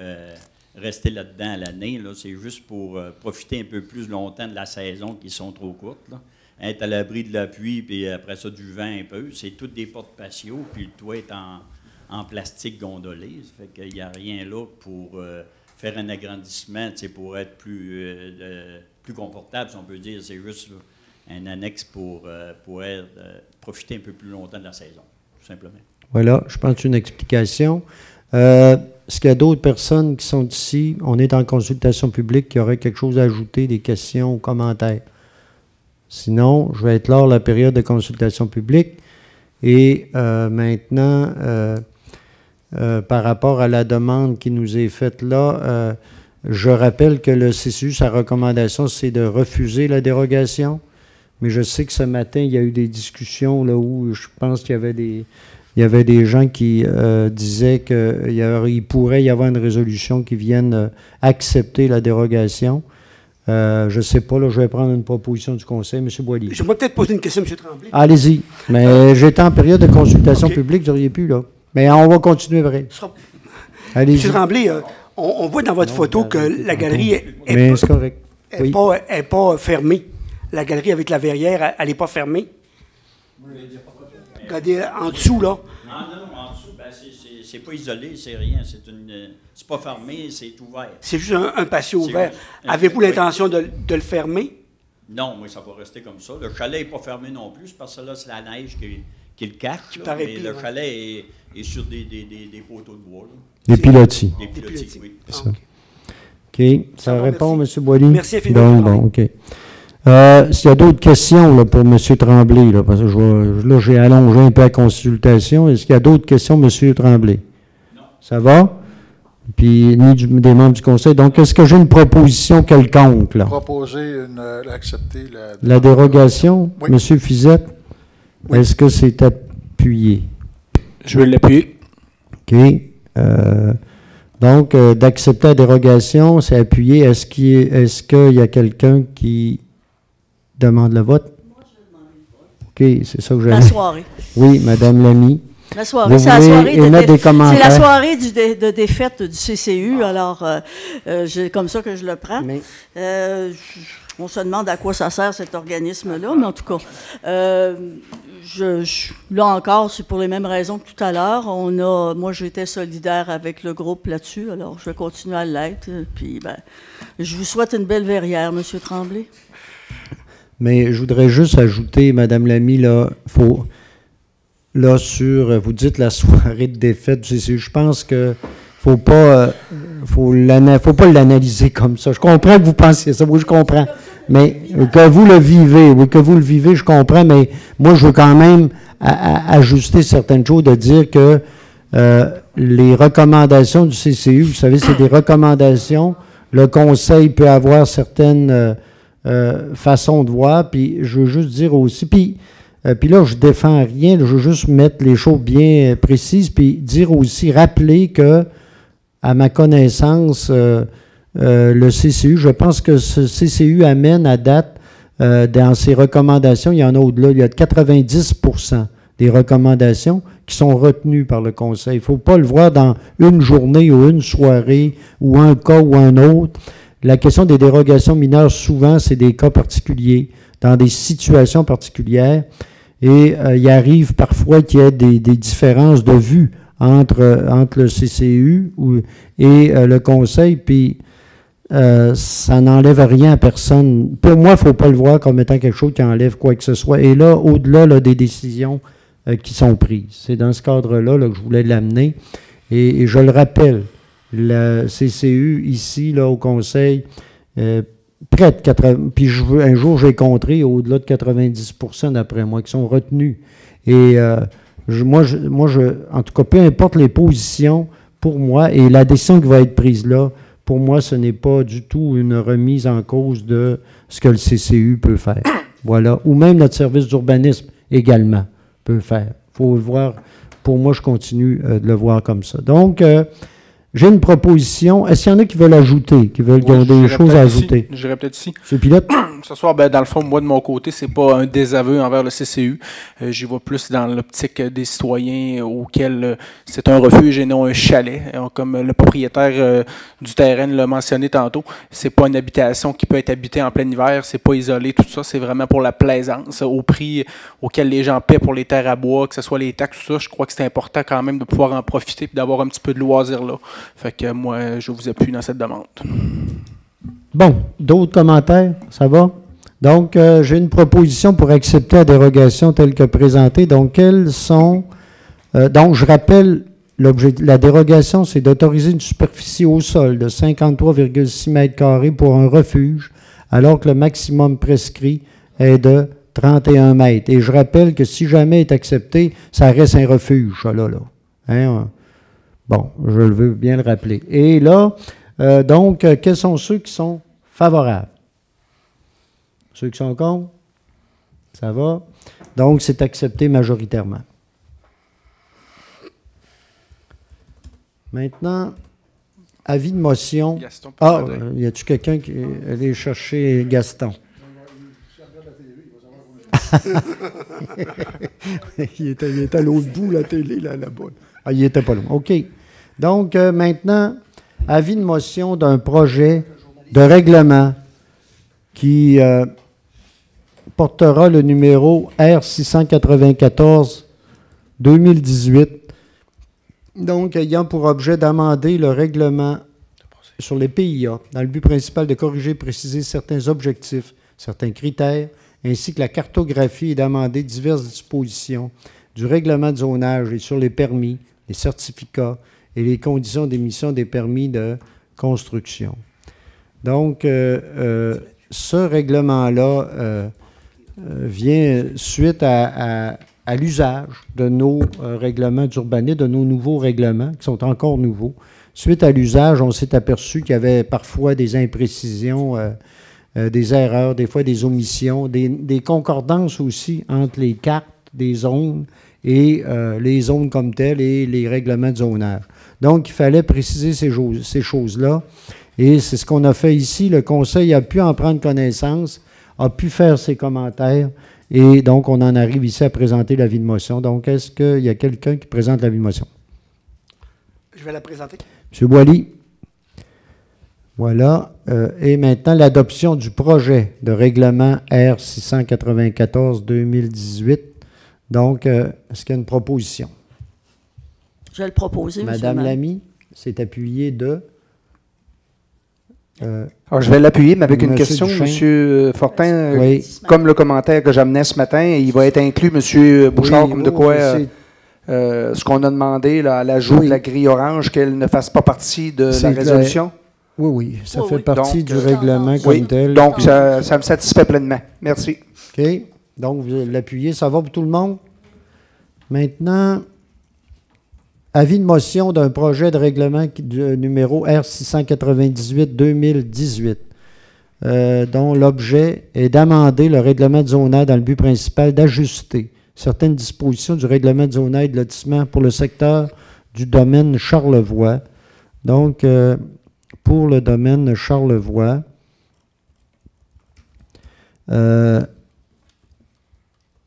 rester là-dedans à l'année. Là. C'est juste pour profiter un peu plus longtemps de la saison qui sont trop courtes. Là. Être à l'abri de la pluie, puis après ça, du vent un peu. C'est toutes des portes patio, puis le toit est en plastique gondolé. Ça fait qu'il n'y a rien là pour faire un agrandissement, pour être plus confortable, si on peut dire. C'est juste un annexe pour profiter un peu plus longtemps de la saison, tout simplement. Voilà, je pense une explication. Est-ce qu'il y a d'autres personnes qui sont ici? On est en consultation publique, qui auraient quelque chose à ajouter, des questions ou commentaires? Sinon, je vais être lors de la période de consultation publique. Et maintenant, par rapport à la demande qui nous est faite là, je rappelle que le CCU, sa recommandation, c'est de refuser la dérogation. Mais je sais que ce matin, il y a eu des discussions là où je pense qu'il y avait des gens qui disaient qu'il pourrait y avoir une résolution qui vienne accepter la dérogation. je ne sais pas, là, je vais prendre une proposition du conseil. M. Boilly. Je vais peut-être poser une question, M. Tremblay. Allez-y. Mais j'étais en période de consultation publique, vous n'auriez pu, là. Mais on va continuer après. Allez-y. M. Tremblay, on voit dans votre photo que la galerie c'est correct. n'est pas fermée. La galerie avec la verrière, elle n'est pas fermée. Regardez en dessous, là. Non, en dessous, c'est pas isolé, c'est rien. C'est pas fermé, c'est ouvert. C'est juste un patio ouvert. Avez-vous l'intention de le fermer? Non, moi, ça va rester comme ça. Le chalet n'est pas fermé non plus, parce que là, c'est la neige qui le cache. Mais le chalet est sur des poteaux de bois. Là. Des pilotis. Des pilotis, oui. C'est ça. OK. Ça répond, M. Boilly? Merci infiniment. Bon, OK. S'il y a d'autres questions là, pour M. Tremblay, là, parce que là, j'ai allongé un peu la consultation. Est-ce qu'il y a d'autres questions, M. Tremblay? Non. Ça va? Puis, ni des membres du conseil. Donc, est-ce que j'ai une proposition quelconque, là? Proposer accepter la dérogation, oui. M. Fizette? Oui. Est-ce que c'est appuyé? Je vais l'appuyer. OK. Donc, d'accepter la dérogation, c'est appuyé. Est-ce qu'il y a quelqu'un qui demande le vote? Moi, je vais demander le vote. OK, c'est ça que j'ai. La soirée. Oui, Mme Lamy. La soirée, c'est la soirée de défaite du CCU, alors comme ça que je le prends. Mais... on se demande à quoi ça sert cet organisme-là, mais en tout cas, là encore, c'est pour les mêmes raisons que tout à l'heure. Moi, j'étais solidaire avec le groupe là-dessus, alors je vais continuer à l'être. Puis, je vous souhaite une belle verrière, M. Tremblay. Mais je voudrais juste ajouter, Mme Lamy, là, vous dites la soirée de défaite du CCU, je pense que faut pas l'analyser comme ça. Je comprends que vous pensiez ça, oui, je comprends. Mais que vous le vivez, je comprends, mais moi, je veux quand même ajuster certaines choses, de dire que les recommandations du CCU, vous savez, c'est des recommandations. Le conseil peut avoir certaines façons de voir, puis je veux juste dire aussi, puis là, je ne défends rien, je veux juste mettre les choses bien précises, puis dire aussi, rappeler que, à ma connaissance, le CCU, je pense que ce CCU amène à date, dans ses recommandations, il y en a au-delà, il y a 90% des recommandations qui sont retenues par le Conseil. Il ne faut pas le voir dans une journée ou une soirée ou un cas ou un autre. La question des dérogations mineures, souvent, c'est des cas particuliers, dans des situations particulières. Et il arrive parfois qu'il y ait des différences de vue entre le CCU et le Conseil, puis ça n'enlève rien à personne. Pour moi, il ne faut pas le voir comme étant quelque chose qui enlève quoi que ce soit. Et là, au-delà des décisions qui sont prises. C'est dans ce cadre-là que je voulais l'amener. Et je le rappelle, le CCU, ici, là, au Conseil, près de 80, puis un jour, j'ai compté au-delà de 90% d'après moi, qui sont retenus. Et moi, en tout cas, peu importe les positions, pour moi, et la décision qui va être prise là, pour moi, ce n'est pas du tout une remise en cause de ce que le CCU peut faire. Voilà. Ou même notre service d'urbanisme également peut le faire. Il faut le voir. Pour moi, je continue de le voir comme ça. Donc, j'ai une proposition. Est-ce qu'il y en a qui veulent ajouter, qui ont des choses à ajouter? J'irai peut-être ici. Monsieur Pilote? Ce soir, dans le fond, moi, de mon côté, c'est pas un désaveu envers le CCU. J'y vois plus dans l'optique des citoyens auxquels c'est un refuge et non un chalet. Comme le propriétaire du terrain l'a mentionné tantôt, c'est pas une habitation qui peut être habitée en plein hiver, c'est pas isolé, tout ça, c'est vraiment pour la plaisance, au prix auquel les gens paient pour les terres à bois, que ce soit les taxes, tout ça. Je crois que c'est important quand même de pouvoir en profiter et d'avoir un petit peu de loisir là. Fait que moi, je vous appuie dans cette demande. Bon, d'autres commentaires? Ça va? Donc, j'ai une proposition pour accepter la dérogation telle que présentée. Donc, quelles sont... donc, je rappelle, la dérogation, c'est d'autoriser une superficie au sol de 53,6 mètres carrés pour un refuge, alors que le maximum prescrit est de 31 mètres. Et je rappelle que si jamais est accepté, ça reste un refuge, ça, là. Hein? Bon, je veux bien le rappeler. Et là, donc, quels sont ceux qui sont favorables? Ceux qui sont contre? Ça va? Donc, c'est accepté majoritairement. Maintenant, avis de motion. Gaston, y a-tu quelqu'un qui est allé chercher Gaston? Il était à l'autre bout, la télé, là-bas. Ah, il était pas loin. OK. Donc, maintenant, avis de motion d'un projet de règlement qui portera le numéro R694-2018. Donc, ayant pour objet d'amender le règlement sur les PIA dans le but principal de corriger et préciser certains objectifs, certains critères, ainsi que la cartographie et d'amender diverses dispositions du règlement de zonage et sur les permis, les certificats et les conditions d'émission des permis de construction. Donc, ce règlement-là vient suite à l'usage de nos règlements d'urbanisme, de nos nouveaux règlements, qui sont encore nouveaux. Suite à l'usage, on s'est aperçu qu'il y avait parfois des imprécisions, des erreurs, des fois des omissions, des concordances aussi entre les cartes des zones et les zones comme telles et les règlements de zonage. Donc, il fallait préciser ces choses-là. Et c'est ce qu'on a fait ici. Le Conseil a pu en prendre connaissance, a pu faire ses commentaires. Et donc, on en arrive ici à présenter l'avis de motion. Donc, est-ce qu'il y a quelqu'un qui présente l'avis de motion? Je vais la présenter. M. Boily. Voilà. Et maintenant, l'adoption du projet de règlement R694-2018. Donc, est-ce qu'il y a une proposition? Je vais le proposer, Madame Lamy s'est appuyée de... Alors, je vais l'appuyer, mais avec une question, Duchesne. M. Fortin, Oui. comme le commentaire que j'amenais ce matin, il va être inclus, M. Bouchard, comme de quoi ce qu'on a demandé là, à l'ajout de la grille orange, qu'elle ne fasse pas partie de la résolution? Oui, ça fait oui. partie Donc, du règlement comme tel. Donc, ça me satisfait pleinement. Merci. OK. Donc, vous l'appuyez. Ça va pour tout le monde? Maintenant, avis de motion d'un projet de règlement numéro R698-2018, dont l'objet est d'amender le règlement de zonage dans le but principal d'ajuster certaines dispositions du règlement de zonage de lotissement pour le secteur du domaine Charlevoix. Donc, pour le domaine Charlevoix,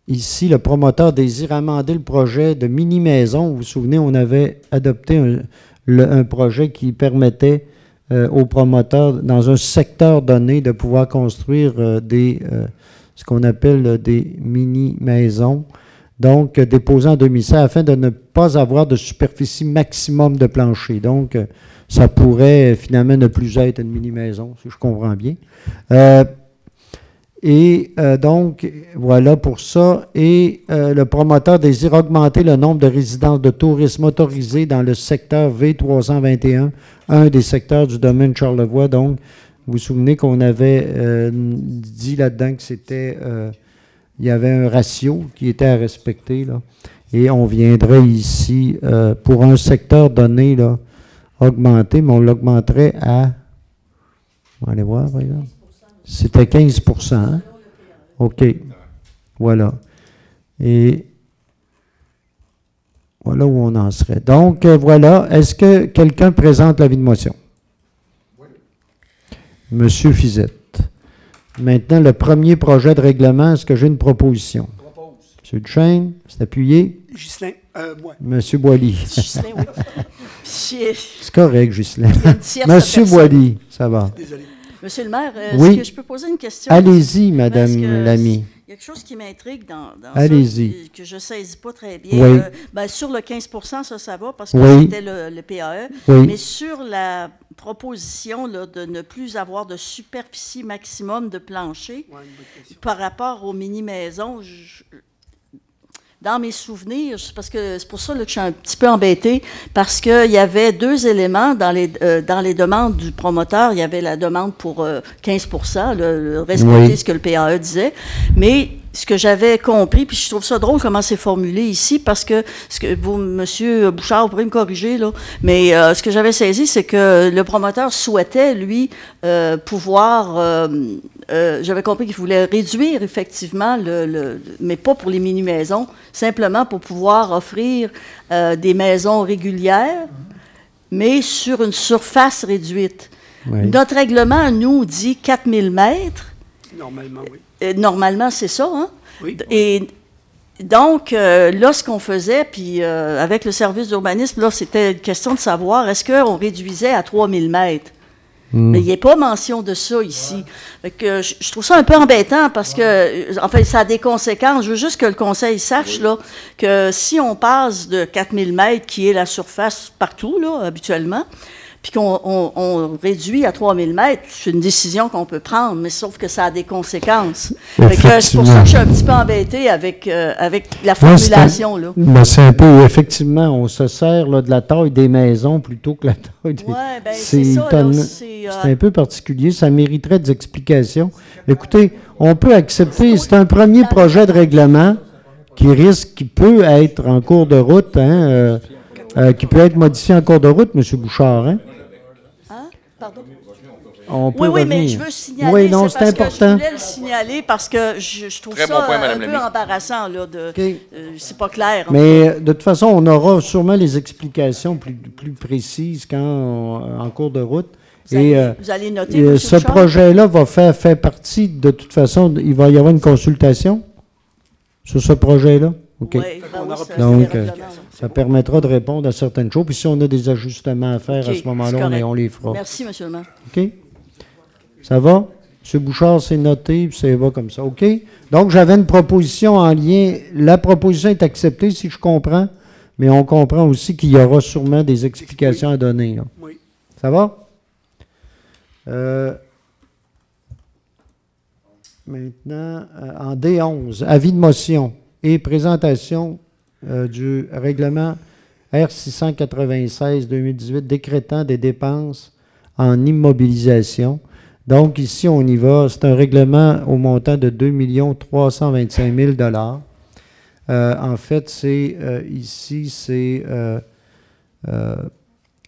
ici, le promoteur désire amender le projet de mini-maison. Vous vous souvenez, on avait adopté un projet qui permettait aux promoteurs, dans un secteur donné, de pouvoir construire ce qu'on appelle des mini-maisons. Donc, déposant en demi-serre afin de ne pas avoir de superficie maximum de plancher. Donc, ça pourrait finalement ne plus être une mini-maison, si je comprends bien. Donc, voilà pour ça. Et le promoteur désire augmenter le nombre de résidences de tourisme autorisées dans le secteur V321, un des secteurs du domaine Charlevoix. Donc, vous vous souvenez qu'on avait dit là-dedans que c'était... il y avait un ratio qui était à respecter, là. Et on viendrait ici, pour un secteur donné, là, augmenter, mais on l'augmenterait à... On va aller voir, par exemple. C'était 15 %. Hein? OK. Voilà. Et voilà où on en serait. Donc, voilà. Est-ce que quelqu'un présente l'avis de motion? Oui. Monsieur Fizette. Maintenant, le premier projet de règlement, est-ce que j'ai une proposition? Je propose. Monsieur Duchesne, c'est appuyé. Ghislain, moi. Monsieur Boily. Ghislain, oui. C'est correct, Ghislain. Monsieur Boily, ça va. Désolé. Monsieur le maire, oui. Est-ce que je peux poser une question? Allez-y, Madame Lamy. Il y a quelque chose qui m'intrigue dans Allez-y. que je ne saisis pas très bien. Oui. Sur le 15 ça va, parce que oui. c'était le PAE. Oui. Mais sur la proposition là, de ne plus avoir de superficie maximum de plancher, par rapport aux mini-maisons, dans mes souvenirs, parce que c'est pour ça là, que je suis un petit peu embêtée, parce qu'il y avait deux éléments dans les demandes du promoteur. Il y avait la demande pour 15 respecter ce que le PAE disait, mais ce que j'avais compris, puis je trouve ça drôle comment c'est formulé ici, parce que vous, M. Bouchard, vous pourrez me corriger, là, mais ce que j'avais saisi, c'est que le promoteur souhaitait, lui, pouvoir... j'avais compris qu'il voulait réduire, effectivement, mais pas pour les mini-maisons, simplement pour pouvoir offrir des maisons régulières, mais sur une surface réduite. Oui. Notre règlement, nous, dit 4000 mètres. Normalement, oui. Normalement, c'est ça, hein? Oui. Et donc, là, ce qu'on faisait, puis avec le service d'urbanisme, là, c'était une question de savoir, est-ce qu'on réduisait à 3000 mètres? Mais il n'y a pas mention de ça ici. Fait que je trouve ça un peu embêtant parce que, en fait, ça a des conséquences. Je veux juste que le Conseil sache là, que si on passe de 4000 mètres, qui est la surface partout, là, habituellement, puis qu'on réduit à 3000 mètres, c'est une décision qu'on peut prendre, mais sauf que ça a des conséquences. Fait que c'est pour ça que je suis un petit peu embêtée avec la formulation. Là. Ben, c'est un peu, effectivement, on se sert là, de la taille des maisons plutôt que la taille des... Oui, bien, c'est ça. C'est un peu particulier, ça mériterait des explications. Écoutez, on peut accepter, c'est un premier projet de règlement qui peut être en cours de route, hein, qui peut être modifié en cours de route, M. Bouchard, hein? Pardon? On peut oui, revenir. Mais je veux signaler, oui, non, c'est important. Je voulais le signaler parce que je trouve ça un peu embarrassant. Là, c'est pas clair. Mais de toute façon, on aura sûrement les explications plus précises en cours de route. Vous allez noter, ce projet-là va faire partie, de toute façon, il va y avoir une consultation sur ce projet-là. OK. Oui, donc, ça permettra de répondre à certaines choses. Puis si on a des ajustements à faire à ce moment-là, on les fera. Merci, M. le maire. OK? Ça va? M. Bouchard, c'est noté, puis ça va comme ça. OK? Donc, j'avais une proposition en lien. La proposition est acceptée, si je comprends, mais on comprend aussi qu'il y aura sûrement des explications à donner. Là. Oui. Ça va? Maintenant, en D11, avis de motion et présentation du règlement R696-2018 décrétant des dépenses en immobilisation. Donc, ici, on y va. C'est un règlement au montant de 2 325 000 $. En fait, ici, c'est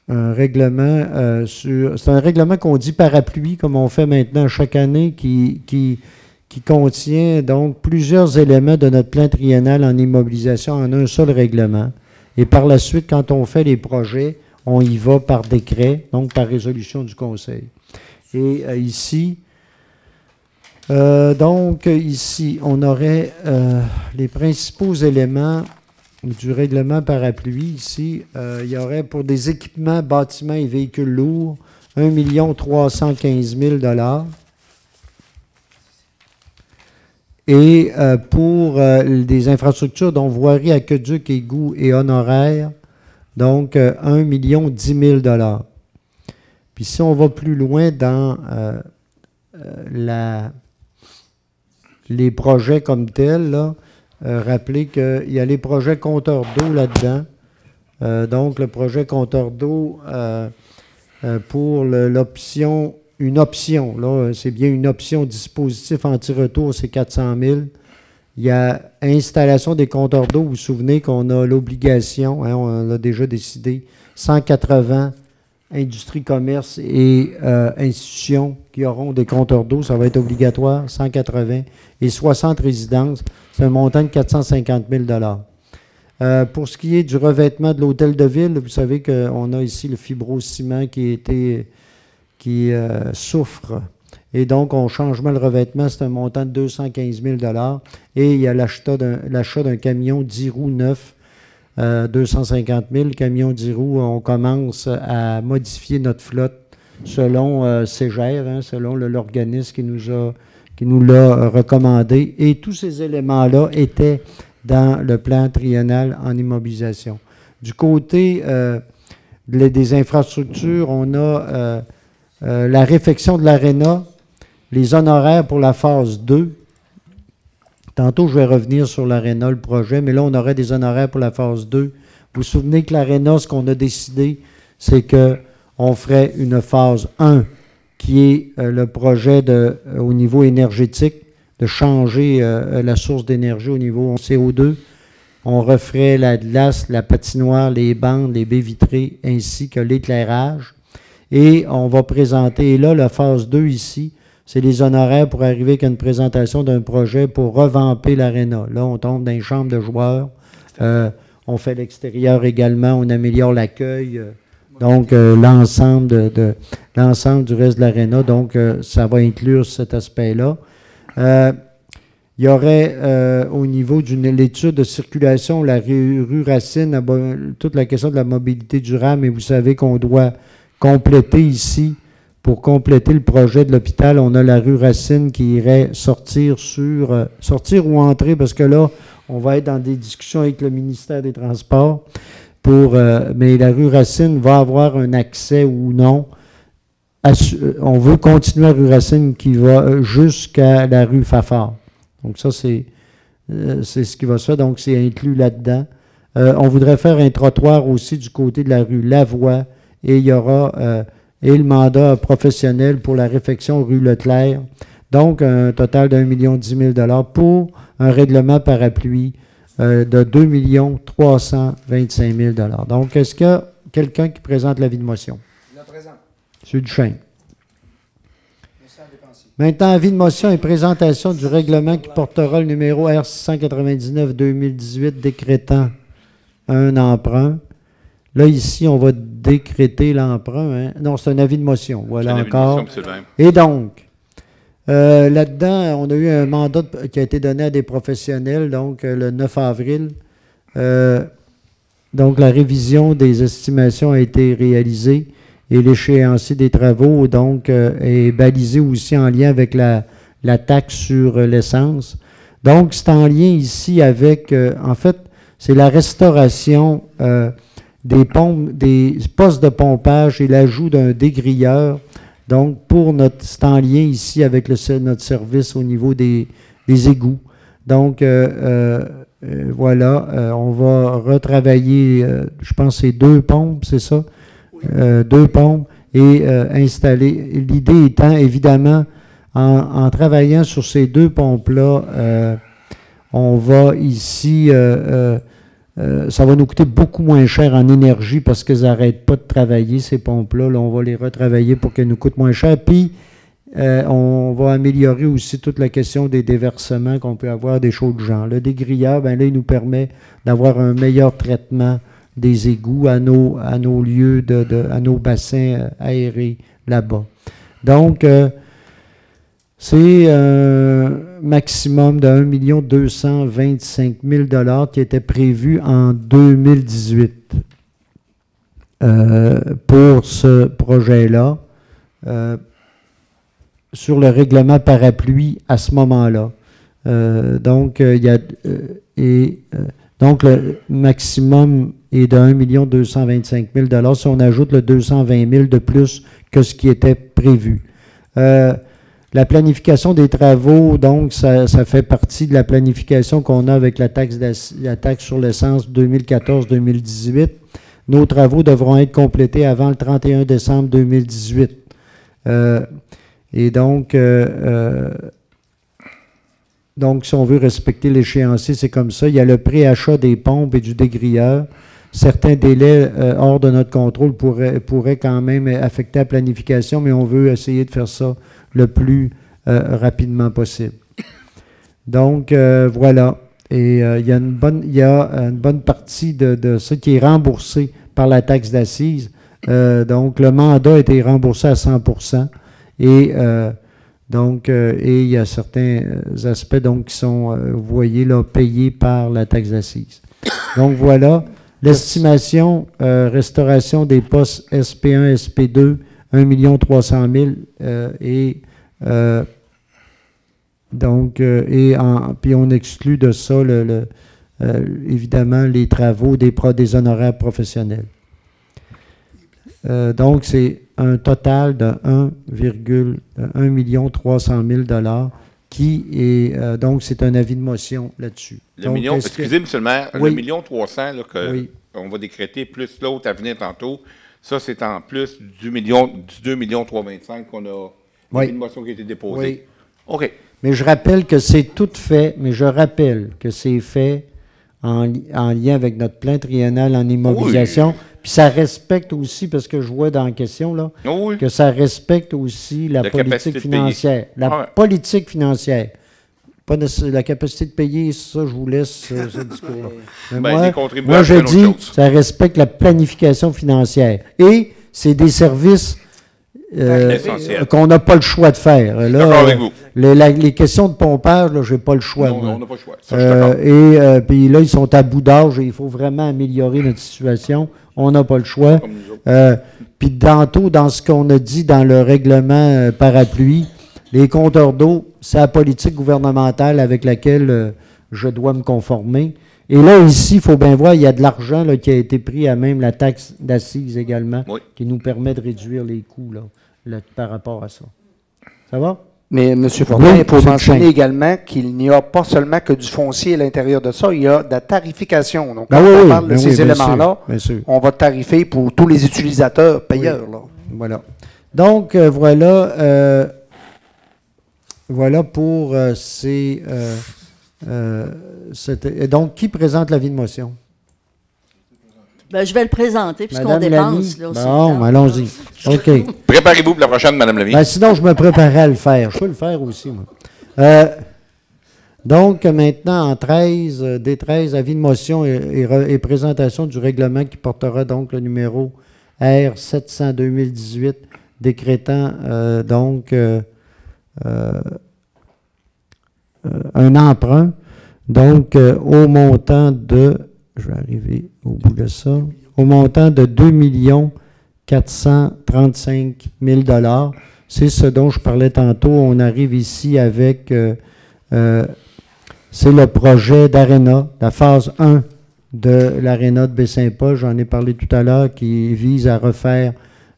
un règlement c'est un règlement qu'on dit parapluie, comme on fait maintenant chaque année, qui contient donc plusieurs éléments de notre plan triennal en immobilisation en un seul règlement. Et par la suite, quand on fait les projets, on y va par décret, donc par résolution du Conseil. Et ici, on aurait les principaux éléments du règlement parapluie. Ici, il y aurait pour des équipements, bâtiments et véhicules lourds, 1 315 000 $. Et pour des infrastructures dont voirie, aqueduc, égouts et honoraires, donc 1 10 000 $. Puis si on va plus loin dans les projets comme tels, là, rappelez qu'il y a les projets compteurs d'eau là-dedans. Donc le projet compteur d'eau pour l'option... Une option, là, c'est bien une option dispositif anti-retour, c'est 400 000. Il y a installation des compteurs d'eau. Vous vous souvenez qu'on a l'obligation, hein, on l'a déjà décidé, 180 industries, commerces et institutions qui auront des compteurs d'eau, ça va être obligatoire, 180, et 60 résidences, c'est un montant de 450 000 $. Pour ce qui est du revêtement de l'hôtel de ville, vous savez qu'on a ici le fibrociment qui souffre. Et donc, on change le revêtement, c'est un montant de 215 000 $. Et il y a l'achat d'un camion 10 roues neuf, 250 000. Camion 10 roues, on commence à modifier notre flotte selon Ségère, hein, selon l'organisme qui nous l'a recommandé. Et tous ces éléments-là étaient dans le plan triennal en immobilisation. Du côté des infrastructures, on a... la réfection de l'aréna, les honoraires pour la phase 2. Tantôt, je vais revenir sur l'aréna, le projet, mais là, on aurait des honoraires pour la phase 2. Vous vous souvenez que l'aréna, ce qu'on a décidé, c'est qu'on ferait une phase 1, qui est le projet au niveau énergétique, de changer la source d'énergie au niveau CO2. On referait la glace, la patinoire, les bandes, les baies vitrées, ainsi que l'éclairage. Et on va présenter, et là, la phase 2 ici, c'est les honoraires pour arriver avec une présentation d'un projet pour revamper l'aréna. Là, on tombe dans les chambres de joueurs. On fait l'extérieur également, on améliore l'accueil Donc, l'ensemble l'ensemble du reste de l'aréna, donc ça va inclure cet aspect-là. Il y aurait, au niveau de l'étude de circulation, la rue Racine, toute la question de la mobilité durable, mais vous savez qu'on doit compléter ici, pour compléter le projet de l'hôpital, on a la rue Racine qui irait sortir ou entrer, parce que là, on va être dans des discussions avec le ministère des Transports, mais la rue Racine va avoir un accès ou non. On veut continuer la rue Racine qui va jusqu'à la rue Fafard. Donc ça, c'est ce qui va se faire. Donc, c'est inclus là-dedans. On voudrait faire un trottoir aussi du côté de la rue Lavoie. Et il y aura le mandat professionnel pour la réfection rue Leclerc. Donc, un total d'1 010 000 pour un règlement parapluie de 2 325 000 $. Donc, est-ce qu'il y a quelqu'un qui présente l'avis de motion? Je la présente. M. Duchesne. Maintenant, avis de motion et présentation du règlement qui portera le numéro R699-2018 décrétant un emprunt. Là, ici, on va décréter l'emprunt. Hein? Non, c'est un avis de motion. Voilà encore. Et donc, là-dedans, on a eu un mandat qui a été donné à des professionnels, donc le 9 avril. Donc, la révision des estimations a été réalisée. Et l'échéancier des travaux, donc, est balisé aussi en lien avec la taxe sur l'essence. Donc, c'est en lien ici avec, en fait, c'est la restauration des postes de pompage et l'ajout d'un dégrilleur. Donc, c'est en lien ici avec notre service au niveau des égouts. Donc, voilà, on va retravailler, je pense, c'est 2 pompes, c'est ça? 2 pompes et installer. L'idée étant, évidemment, en travaillant sur ces 2 pompes-là, on va ici, ça va nous coûter beaucoup moins cher en énergie parce qu'elles n'arrêtent pas de travailler, ces pompes-là. Là, on va les retravailler pour qu'elles nous coûtent moins cher. Puis, on va améliorer aussi toute la question des déversements qu'on peut avoir des chauds de gens. Le dégrilleur, bien là, il nous permet d'avoir un meilleur traitement des égouts à nos lieux, à nos bassins aérés là-bas. Donc, c'est un maximum de 1 225 000 $ qui était prévu en 2018 pour ce projet-là, sur le règlement parapluie à ce moment-là. Donc, donc, le maximum est de 1 225 000 $ si on ajoute le 220 000 de plus que ce qui était prévu. La planification des travaux, donc, ça fait partie de la planification qu'on a avec la taxe sur l'essence 2014-2018. Nos travaux devront être complétés avant le 31 décembre 2018. Et donc, si on veut respecter l'échéancier, c'est comme ça. Il y a le préachat des pompes et du dégrilleur. Certains délais hors de notre contrôle pourraient quand même affecter la planification, mais on veut essayer de faire ça le plus rapidement possible. Donc, voilà. Et il y a une bonne partie de ça qui est remboursée par la taxe d'assises. Donc, le mandat a été remboursé à 100%. Et il y a certains aspects donc, qui sont, vous voyez, là, payés par la taxe d'assises. Donc, voilà. L'estimation, restauration des postes SP1, SP2, 1 300 000 puis on exclut de ça, évidemment, les travaux des honoraires professionnels. Donc, c'est un total de 1 300 000 $ qui est, donc, c'est un avis de motion là-dessus. Excusez, M. le maire, oui. le 1 300 000 qu'on va décréter, plus l'autre à venir tantôt, ça, c'est en plus du 2 325 000 qu'on a, l'avis de motion qui a été déposé. Oui. OK. Mais je rappelle que c'est tout fait, fait en lien avec notre plan triennal en immobilisation. Oui. Puis ça respecte aussi, parce que je vois dans la question, là, que ça respecte aussi la politique financière. Politique financière. pas la capacité de payer, ça, je vous laisse ce discours-là. Moi, je dis, ça respecte la planification financière. Et c'est des services qu'on n'a pas le choix de faire. Là, avec vous. Les questions de pompage, je n'ai pas le choix. Non, on n'a pas le choix. Ça, puis là, ils sont à bout d'âge et il faut vraiment améliorer notre situation. On n'a pas le choix. Puis tantôt, dans ce qu'on a dit dans le règlement parapluie, les compteurs d'eau, c'est la politique gouvernementale avec laquelle je dois me conformer. Et là, ici, il faut bien voir, il y a de l'argent qui a été pris à même la taxe d'assises également, qui nous permet de réduire les coûts là, par rapport à ça. Ça va? Mais M. Fortin, il faut mentionner également qu'il n'y a pas seulement que du foncier à l'intérieur de ça, il y a de la tarification. Donc, quand on parle de ces éléments-là, on va tarifer pour tous les utilisateurs payeurs. Là. Voilà. Donc, voilà pour ces... donc, qui présente l'avis de motion? Ben, je vais le présenter, puisqu'on dépense. Là, bon, allons-y. OK. Préparez-vous pour la prochaine, Mme Lamy. Sinon, je me préparais à le faire. Je peux le faire aussi, moi. Donc, maintenant, en 13, des 13, avis de motion et présentation du règlement qui portera donc le numéro R700-2018, décrétant un emprunt, donc au montant de, je vais arriver au bout de ça, au montant de 2 435 000 $. C'est ce dont je parlais tantôt. On arrive ici avec, c'est le projet d'Arena, la phase 1 de l'Arena de Baie-Saint-Paul, j'en ai parlé tout à l'heure, qui vise à refaire,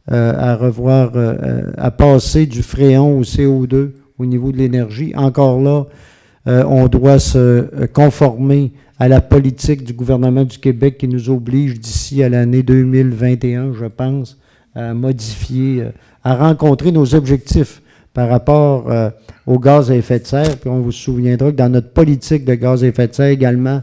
à passer du fréon au CO2 au niveau de l'énergie. Encore là, on doit se conformer à la politique du gouvernement du Québec qui nous oblige d'ici à l'année 2021, je pense, à modifier, à rencontrer nos objectifs par rapport au gaz à effet de serre. Puis on vous souviendra que dans notre politique de gaz à effet de serre également,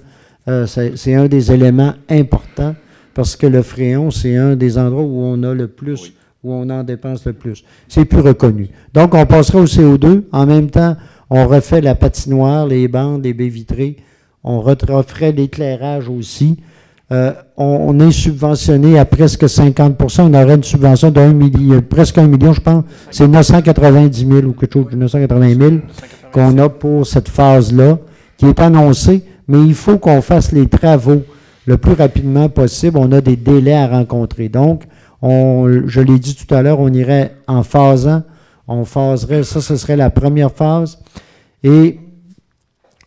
c'est un des éléments importants parce que le fréon, c'est un des endroits où on a le plus, où on en dépense le plus. C'est plus reconnu. Donc, on passera au CO2. En même temps, on refait la patinoire, les bandes, les baies vitrées. On referait l'éclairage aussi. On est subventionné à presque 50 %. On aurait une subvention de presque 1 million, je pense. C'est 990 000 ou quelque chose, 980 000 qu'on a pour cette phase-là, qui est annoncée, mais il faut qu'on fasse les travaux le plus rapidement possible. On a des délais à rencontrer. Donc, je l'ai dit tout à l'heure, on irait en phasant. On phaserait, ça, ce serait la première phase. Et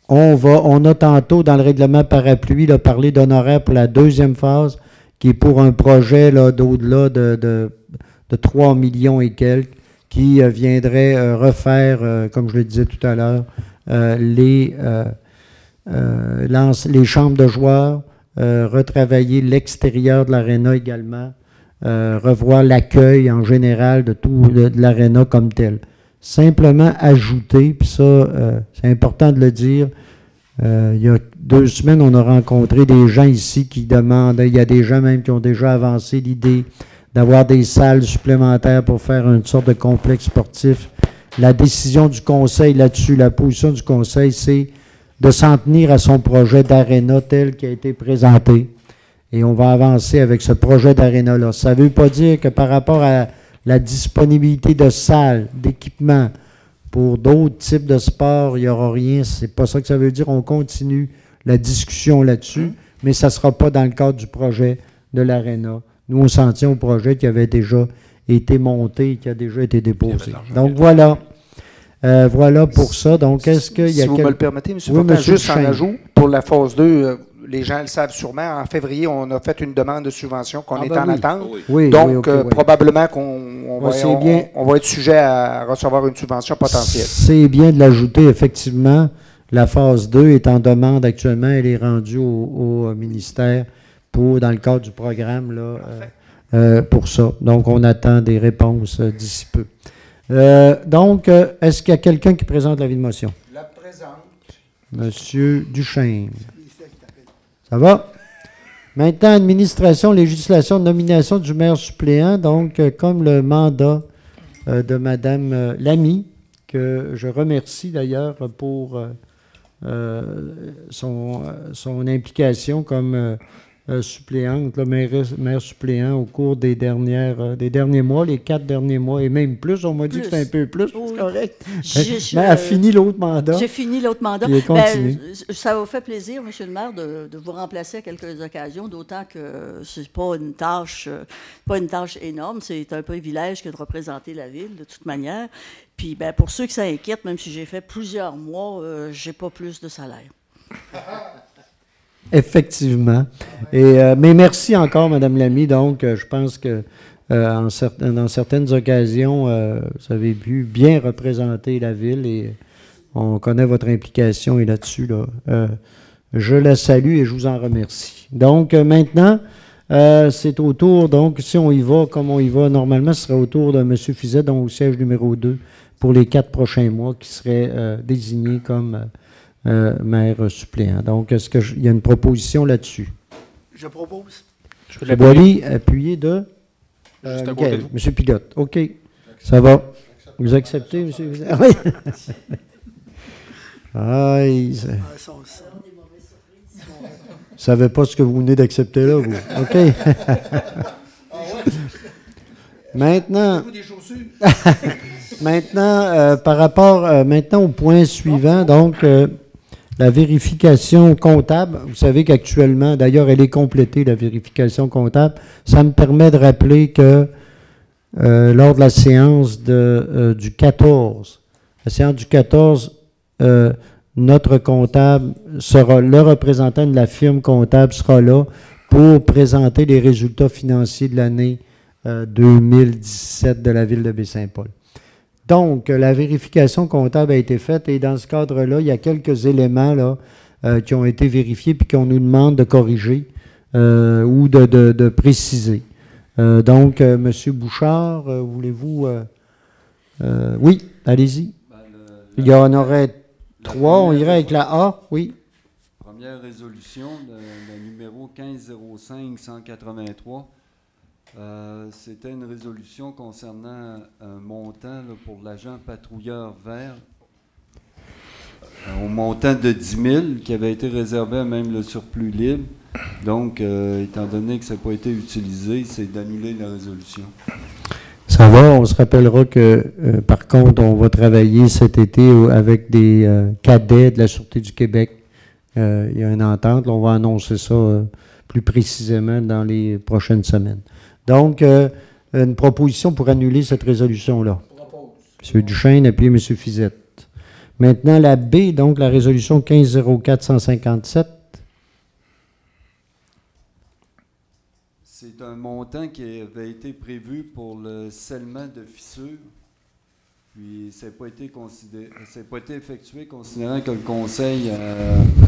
on a tantôt, dans le règlement parapluie, parlé d'honoraires pour la deuxième phase, qui est pour un projet d'au-delà de 3 millions et quelques, qui viendrait refaire, comme je le disais tout à l'heure, les chambres de joueurs, retravailler l'extérieur de l'aréna également, revoir l'accueil en général de l'aréna comme tel. Simplement ajouter, puis ça, c'est important de le dire, il y a 2 semaines, on a rencontré des gens ici qui demandaient, il y a des gens même qui ont déjà avancé l'idée d'avoir des salles supplémentaires pour faire une sorte de complexe sportif. La décision du conseil là-dessus, la position du conseil, c'est de s'en tenir à son projet d'aréna tel qui a été présenté. Et on va avancer avec ce projet d'aréna-là. Ça ne veut pas dire que par rapport à la disponibilité de salles, d'équipements, pour d'autres types de sports, il n'y aura rien. C'est pas ça que ça veut dire. On continue la discussion là-dessus, mais ça ne sera pas dans le cadre du projet de l'aréna. Nous, on s'en tient au projet qui avait déjà été monté, qui a déjà été déposé. Donc, voilà. Voilà pour ça. Donc, est-ce qu'il y a... Si vous me le permettez, M. Fortin, juste en ajout, pour la phase 2, les gens le savent sûrement, en février, on a fait une demande de subvention qu'on est en attente. Oui, donc, probablement qu'on va être sujet à recevoir une subvention potentielle. C'est bien de l'ajouter, effectivement. La phase 2 est en demande actuellement. Elle est rendue au ministère dans le cadre du programme là, pour ça. Donc, on attend des réponses d'ici peu. Donc, est-ce qu'il y a quelqu'un qui présente l'avis de motion? La présente. Monsieur Duchesne. Ça va? Maintenant, administration, législation, nomination du maire suppléant. Donc, comme le mandat de Mme Lamy, que je remercie d'ailleurs pour son implication comme suppléante, maire suppléant au cours des derniers mois, les 4 derniers mois, et même plus. On m'a dit que c'est un peu plus, c'est correct. Mais elle a fini l'autre mandat. J'ai fini l'autre mandat. Ça vous fait plaisir, M. le maire, de vous remplacer à quelques occasions, d'autant que c'est pas une tâche énorme. C'est un privilège que de représenter la ville, de toute manière. Puis, pour ceux qui s'inquiètent, même si j'ai fait plusieurs mois, j'ai pas plus de salaire. Effectivement. Mais merci encore, Mme Lamy. Donc, je pense que dans certaines occasions, vous avez pu bien représenter la ville et on connaît votre implication là-dessus. Je la salue et je vous en remercie. Donc, maintenant, c'est au tour, donc, si on y va comme on y va normalement, ce serait au tour de M. Fizet, donc au siège numéro 2, pour les 4 prochains mois, qui serait désigné comme maire suppléant. Donc, est-ce qu'il y a une proposition là-dessus? Je propose. Boily, appuyé de M. Pilote. OK. Ça va. Vous acceptez, M. Fizet? Oui. Vous ne savez pas ce que vous venez d'accepter là, vous. OK. Maintenant, par rapport maintenant au point suivant, donc la vérification comptable. Vous savez qu'actuellement, d'ailleurs, elle est complétée, la vérification comptable. Ça me permet de rappeler que lors de la séance du 14, notre comptable sera, le représentant de la firme comptable sera là pour présenter les résultats financiers de l'année 2017 de la ville de Baie-Saint-Paul. Donc, la vérification comptable a été faite et dans ce cadre-là, il y a quelques éléments là, qui ont été vérifiés puis qu'on nous demande de corriger ou de préciser. Donc, M. Bouchard, voulez-vous... oui, allez-y. Il y en aurait 3, on irait avec la A, oui. Première résolution, le numéro 1505-183. C'était une résolution concernant un montant là, pour l'agent patrouilleur vert au montant de 10 000 qui avait été réservé à même le surplus libre. Donc, étant donné que ça n'a pas été utilisé, c'est d'annuler la résolution. Ça va, on se rappellera que, par contre, on va travailler cet été avec des cadets de la Sûreté du Québec. Il y a une entente, là, on va annoncer ça plus précisément dans les prochaines semaines. Donc, une proposition pour annuler cette résolution-là. M. Duchesne, appuyez M. Fizet. Maintenant, la B, donc la résolution 1504-157. C'est un montant qui avait été prévu pour le scellement de fissures. Puis, ça n'a pas été effectué, considérant que le Conseil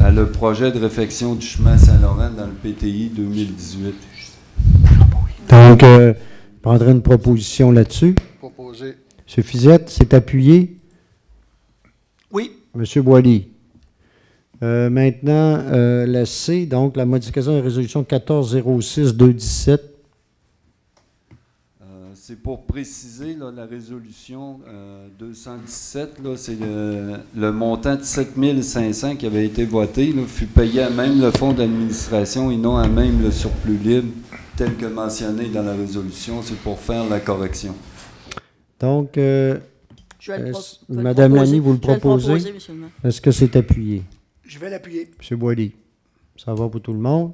a le projet de réfection du chemin Saint-Laurent dans le PTI 2018. Donc, je prendrai une proposition là-dessus. Proposé. M. Fizet, c'est appuyé? Oui. M. Boily. Maintenant, la C, donc la modification de la résolution 1406-217. C'est pour préciser, là, la résolution 217, là, c'est le montant de 7 500 qui avait été voté, là, fut payé à même le fonds d'administration et non à même le surplus libre, tel que mentionné dans la résolution. C'est pour faire la correction. Donc, Mme Lamy, vous le proposez? Est-ce que c'est appuyé? Je vais l'appuyer. M. Boily, ça va pour tout le monde.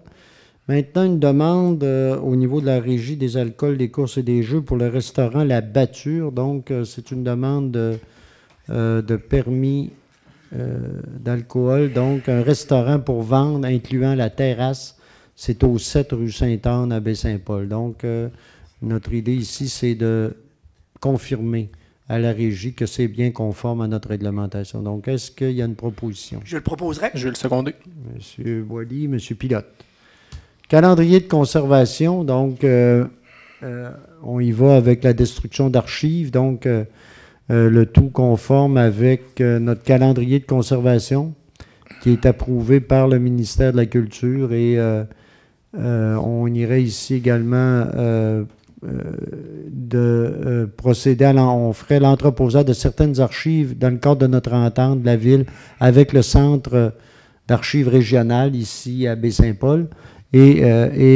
Maintenant, une demande au niveau de la régie des alcools, des courses et des jeux pour le restaurant La Batture. Donc, c'est une demande de permis d'alcool. Donc, un restaurant pour vendre, incluant la terrasse. C'est au 7 rue Sainte-Anne à Baie-Saint-Paul. Donc, notre idée ici, c'est de confirmer à la régie que c'est bien conforme à notre réglementation. Donc, est-ce qu'il y a une proposition? Je le proposerai. Je vais le seconder. M. Boily, M. Pilote. Calendrier de conservation, donc, on y va avec la destruction d'archives, donc, le tout conforme avec notre calendrier de conservation qui est approuvé par le ministère de la Culture et on irait ici également procéder on ferait l'entreposage de certaines archives dans le cadre de notre entente de la ville avec le centre d'archives régionales ici à Baie-Saint-Paul et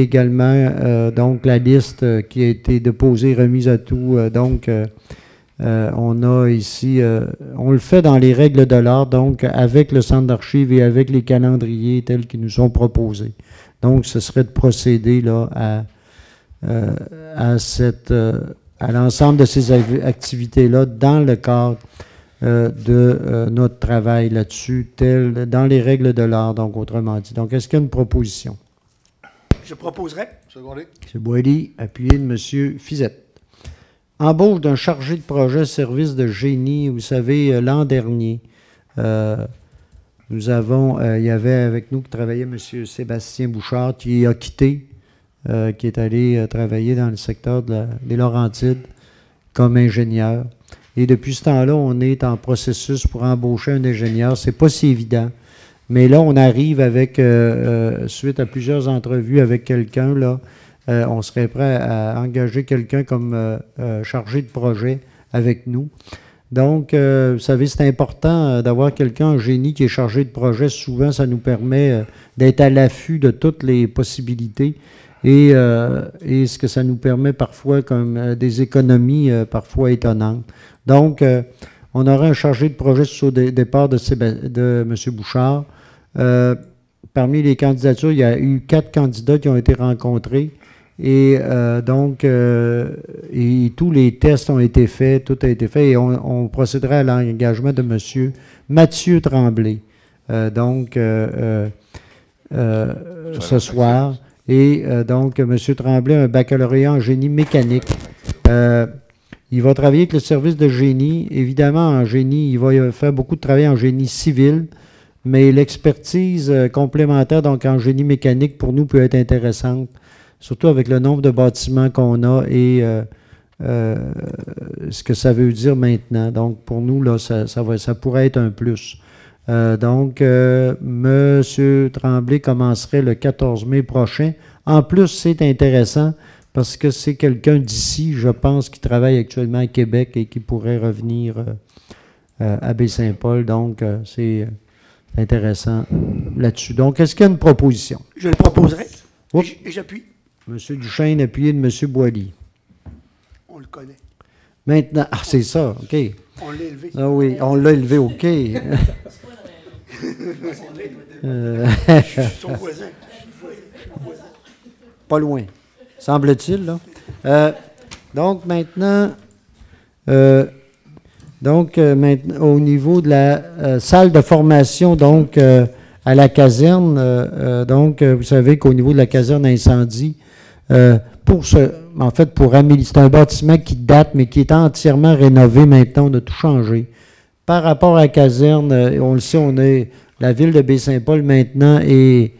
également donc la liste qui a été déposée, remise à tout. On a ici, on le fait dans les règles de l'art, donc avec le centre d'archives et avec les calendriers tels qu'ils nous sont proposés. Donc, ce serait de procéder là, à l'ensemble de ces activités-là dans le cadre de notre travail là-dessus, dans les règles de l'art, donc autrement dit. Donc, est-ce qu'il y a une proposition? Je proposerai. M. Boily, appuyé de M. Fizette. Embauche d'un chargé de projet service de génie. Vous savez, l'an dernier, nous avons, il y avait avec nous qui travaillait M. Sébastien Bouchard, qui a quitté, qui est allé travailler dans le secteur des Laurentides comme ingénieur. Et depuis ce temps-là, on est en processus pour embaucher un ingénieur. Ce n'est pas si évident. Mais là, on arrive avec, suite à plusieurs entrevues avec quelqu'un, là, on serait prêt à engager quelqu'un comme chargé de projet avec nous. Donc, vous savez, c'est important d'avoir quelqu'un, un génie qui est chargé de projet. Souvent, ça nous permet d'être à l'affût de toutes les possibilités et ce que ça nous permet parfois comme des économies parfois étonnantes. Donc, on aura un chargé de projet sur le départ de M. Bouchard. Parmi les candidatures, il y a eu 4 candidats qui ont été rencontrés. Et et tous les tests ont été faits, tout a été fait, et on procédera à l'engagement de M. Mathieu Tremblay, ce soir. Et donc, M. Tremblay a un baccalauréat en génie mécanique. Il va travailler avec le service de génie. Évidemment, en génie, il va faire beaucoup de travail en génie civil, mais l'expertise complémentaire, donc en génie mécanique, pour nous, peut être intéressante. Surtout avec le nombre de bâtiments qu'on a et ce que ça veut dire maintenant. Donc, pour nous, là, ça pourrait être un plus. M. Tremblay commencerait le 14 mai prochain. En plus, c'est intéressant parce que c'est quelqu'un d'ici, je pense, qui travaille actuellement à Québec et qui pourrait revenir à Baie-Saint-Paul. Donc, c'est intéressant là-dessus. Donc, est-ce qu'il y a une proposition? Je le proposerai et j'appuie. M. Duchesne, appuyé de M. Boily. On le connaît. Maintenant, c'est ça, OK. On l'a élevé. Ah oui, on l'a élevé, OK. Je suis son voisin. Pas loin, semble-t-il, là. Donc, maintenant, au niveau de la salle de formation, donc, à la caserne, vous savez qu'au niveau de la caserne incendie, pour améliorer, c'est un bâtiment qui date, mais qui est entièrement rénové maintenant, on a tout changé. Par rapport à la caserne, on le sait, la ville de Baie-Saint-Paul maintenant est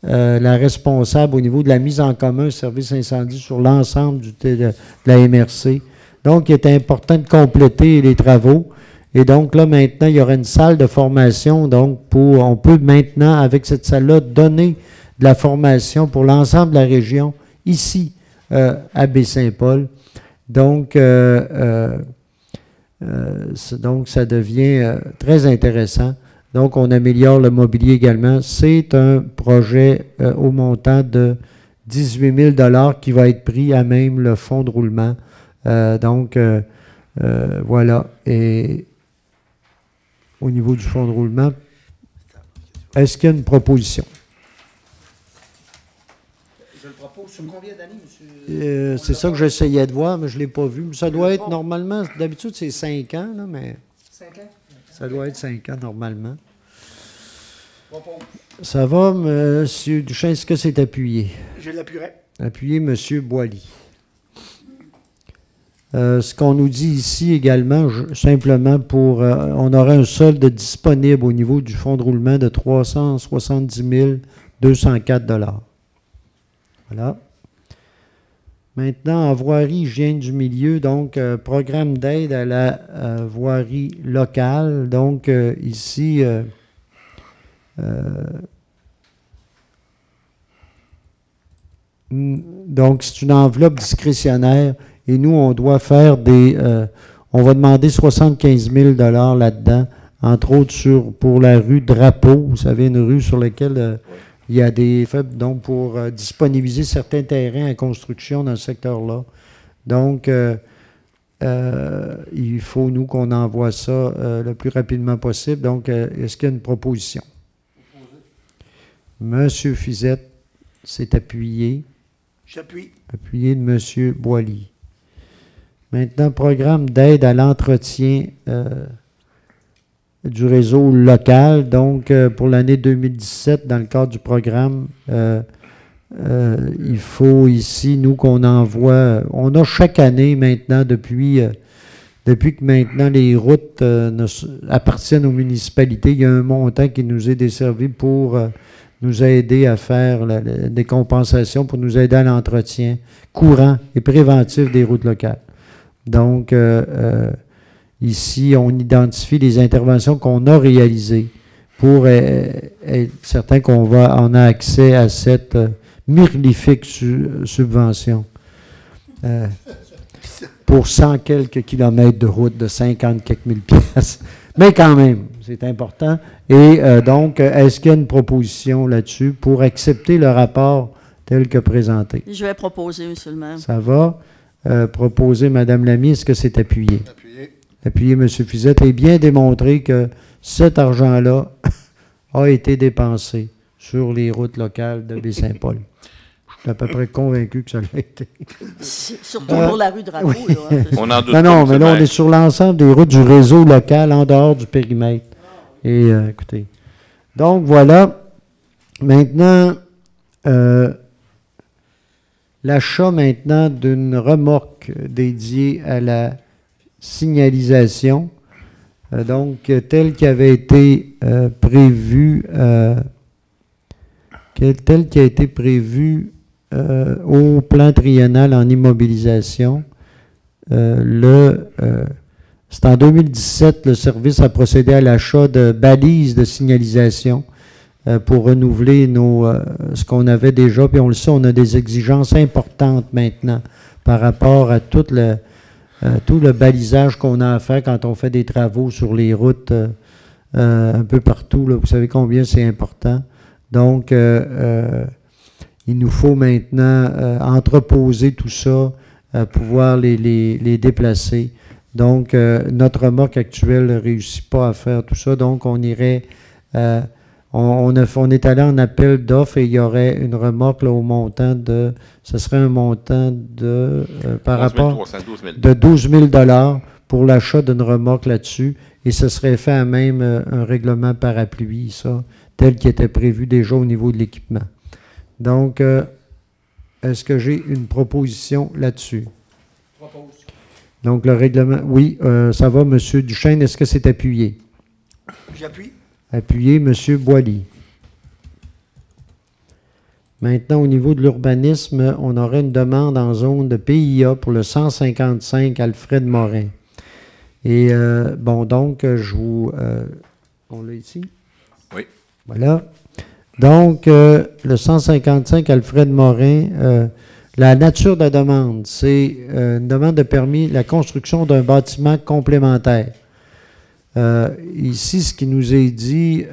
la responsable au niveau de la mise en commun service incendie sur l'ensemble de la MRC. Donc, il est important de compléter les travaux. Et donc, là, maintenant, il y aura une salle de formation. Donc, on peut maintenant, avec cette salle-là, donner de la formation pour l'ensemble de la région, ici, à Baie-Saint-Paul. Donc, ça devient très intéressant. Donc, on améliore le mobilier également. C'est un projet au montant de 18 000 qui va être pris à même le fonds de roulement. Voilà. Et au niveau du fonds de roulement, est-ce qu'il y a une proposition? Je le propose sur combien d'années, monsieur? C'est ça que j'essayais de voir, mais je ne l'ai pas vu. Ça doit être normalement, d'habitude c'est 5 ans, là, mais 5 ans? Ça doit être 5 ans normalement. Ça va, M. Duchesne, est-ce que c'est appuyé? Je l'appuierai. Appuyé, M. Boily. Ce qu'on nous dit ici également, simplement on aura un solde disponible au niveau du fonds de roulement de 370 204 $. Voilà. Maintenant, en voirie, hygiène du milieu, donc programme d'aide à la voirie locale. Donc, ici, donc c'est une enveloppe discrétionnaire et nous, on doit faire on va demander 75 000 $ là-dedans, entre autres pour la rue Drapeau, vous savez, une rue sur laquelle il y a des faibles, donc pour disponibiliser certains terrains en construction dans ce secteur-là. Donc, il faut, nous, qu'on envoie ça le plus rapidement possible. Donc, est-ce qu'il y a une proposition? Monsieur Fizette s'est appuyé. J'appuie. Appuyé de Monsieur Boily. Maintenant, programme d'aide à l'entretien du réseau local. Donc, pour l'année 2017, dans le cadre du programme, il faut ici, nous, qu'on envoie. On a chaque année maintenant, depuis que maintenant les routes appartiennent aux municipalités, il y a un montant qui nous est desservi pour nous aider à faire des compensations, pour nous aider à l'entretien courant et préventif des routes locales. Donc, ici, on identifie les interventions qu'on a réalisées pour être certain qu'on a accès à cette mirifique subvention pour 100 quelques kilomètres de route de 50 quelques mille piastres. Mais quand même, c'est important. Et donc, est-ce qu'il y a une proposition là-dessus pour accepter le rapport tel que présenté? Je vais proposer, M. le maire. Ça va. Proposer, Mme Lamy, est-ce que c'est appuyé? Appuyé. Appuyé, M. Fizette, et bien démontré que cet argent-là a été dépensé sur les routes locales de Baie-Saint-Paul. Je suis à peu près convaincu que ça l'a été. Surtout pour la rue Drapeau. Oui. Là, hein, on en doute non, mais là, on est sur l'ensemble des routes du réseau local en dehors du périmètre. Et écoutez. Donc, voilà. Maintenant, l'achat maintenant d'une remorque dédiée à la signalisation, donc tel qui avait été prévu, tel qui a été prévu au plan triennal en immobilisation. C'est en 2017, le service a procédé à l'achat de balises de signalisation pour renouveler ce qu'on avait déjà. Puis on le sait, on a des exigences importantes maintenant par rapport à tout le balisage qu'on a à faire quand on fait des travaux sur les routes un peu partout. Là. Vous savez combien c'est important. Donc, il nous faut maintenant entreposer tout ça, pouvoir les déplacer. Donc, notre remorque actuelle ne réussit pas à faire tout ça. Donc, on irait... on est allé en appel d'offres et il y aurait une remorque là, au montant de... Ce serait un montant de... par rapport... de 12 000 $ pour l'achat d'une remorque là-dessus. Et ce serait fait à même un règlement parapluie, ça, tel qui était prévu déjà au niveau de l'équipement. Donc, est-ce que j'ai une proposition là-dessus? Propose. Donc, le règlement... Oui, ça va, M. Duchesne. Est-ce que c'est appuyé? J'appuie. Appuyé, M. Boily. Maintenant, au niveau de l'urbanisme, on aurait une demande en zone de PIA pour le 155 Alfred Morin. Et, bon, donc, je vous... on l'a ici? Oui. Voilà. Donc, le 155 Alfred Morin, la nature de la demande, c'est une demande de permis, la construction d'un bâtiment complémentaire. Ici, ce qui nous est dit,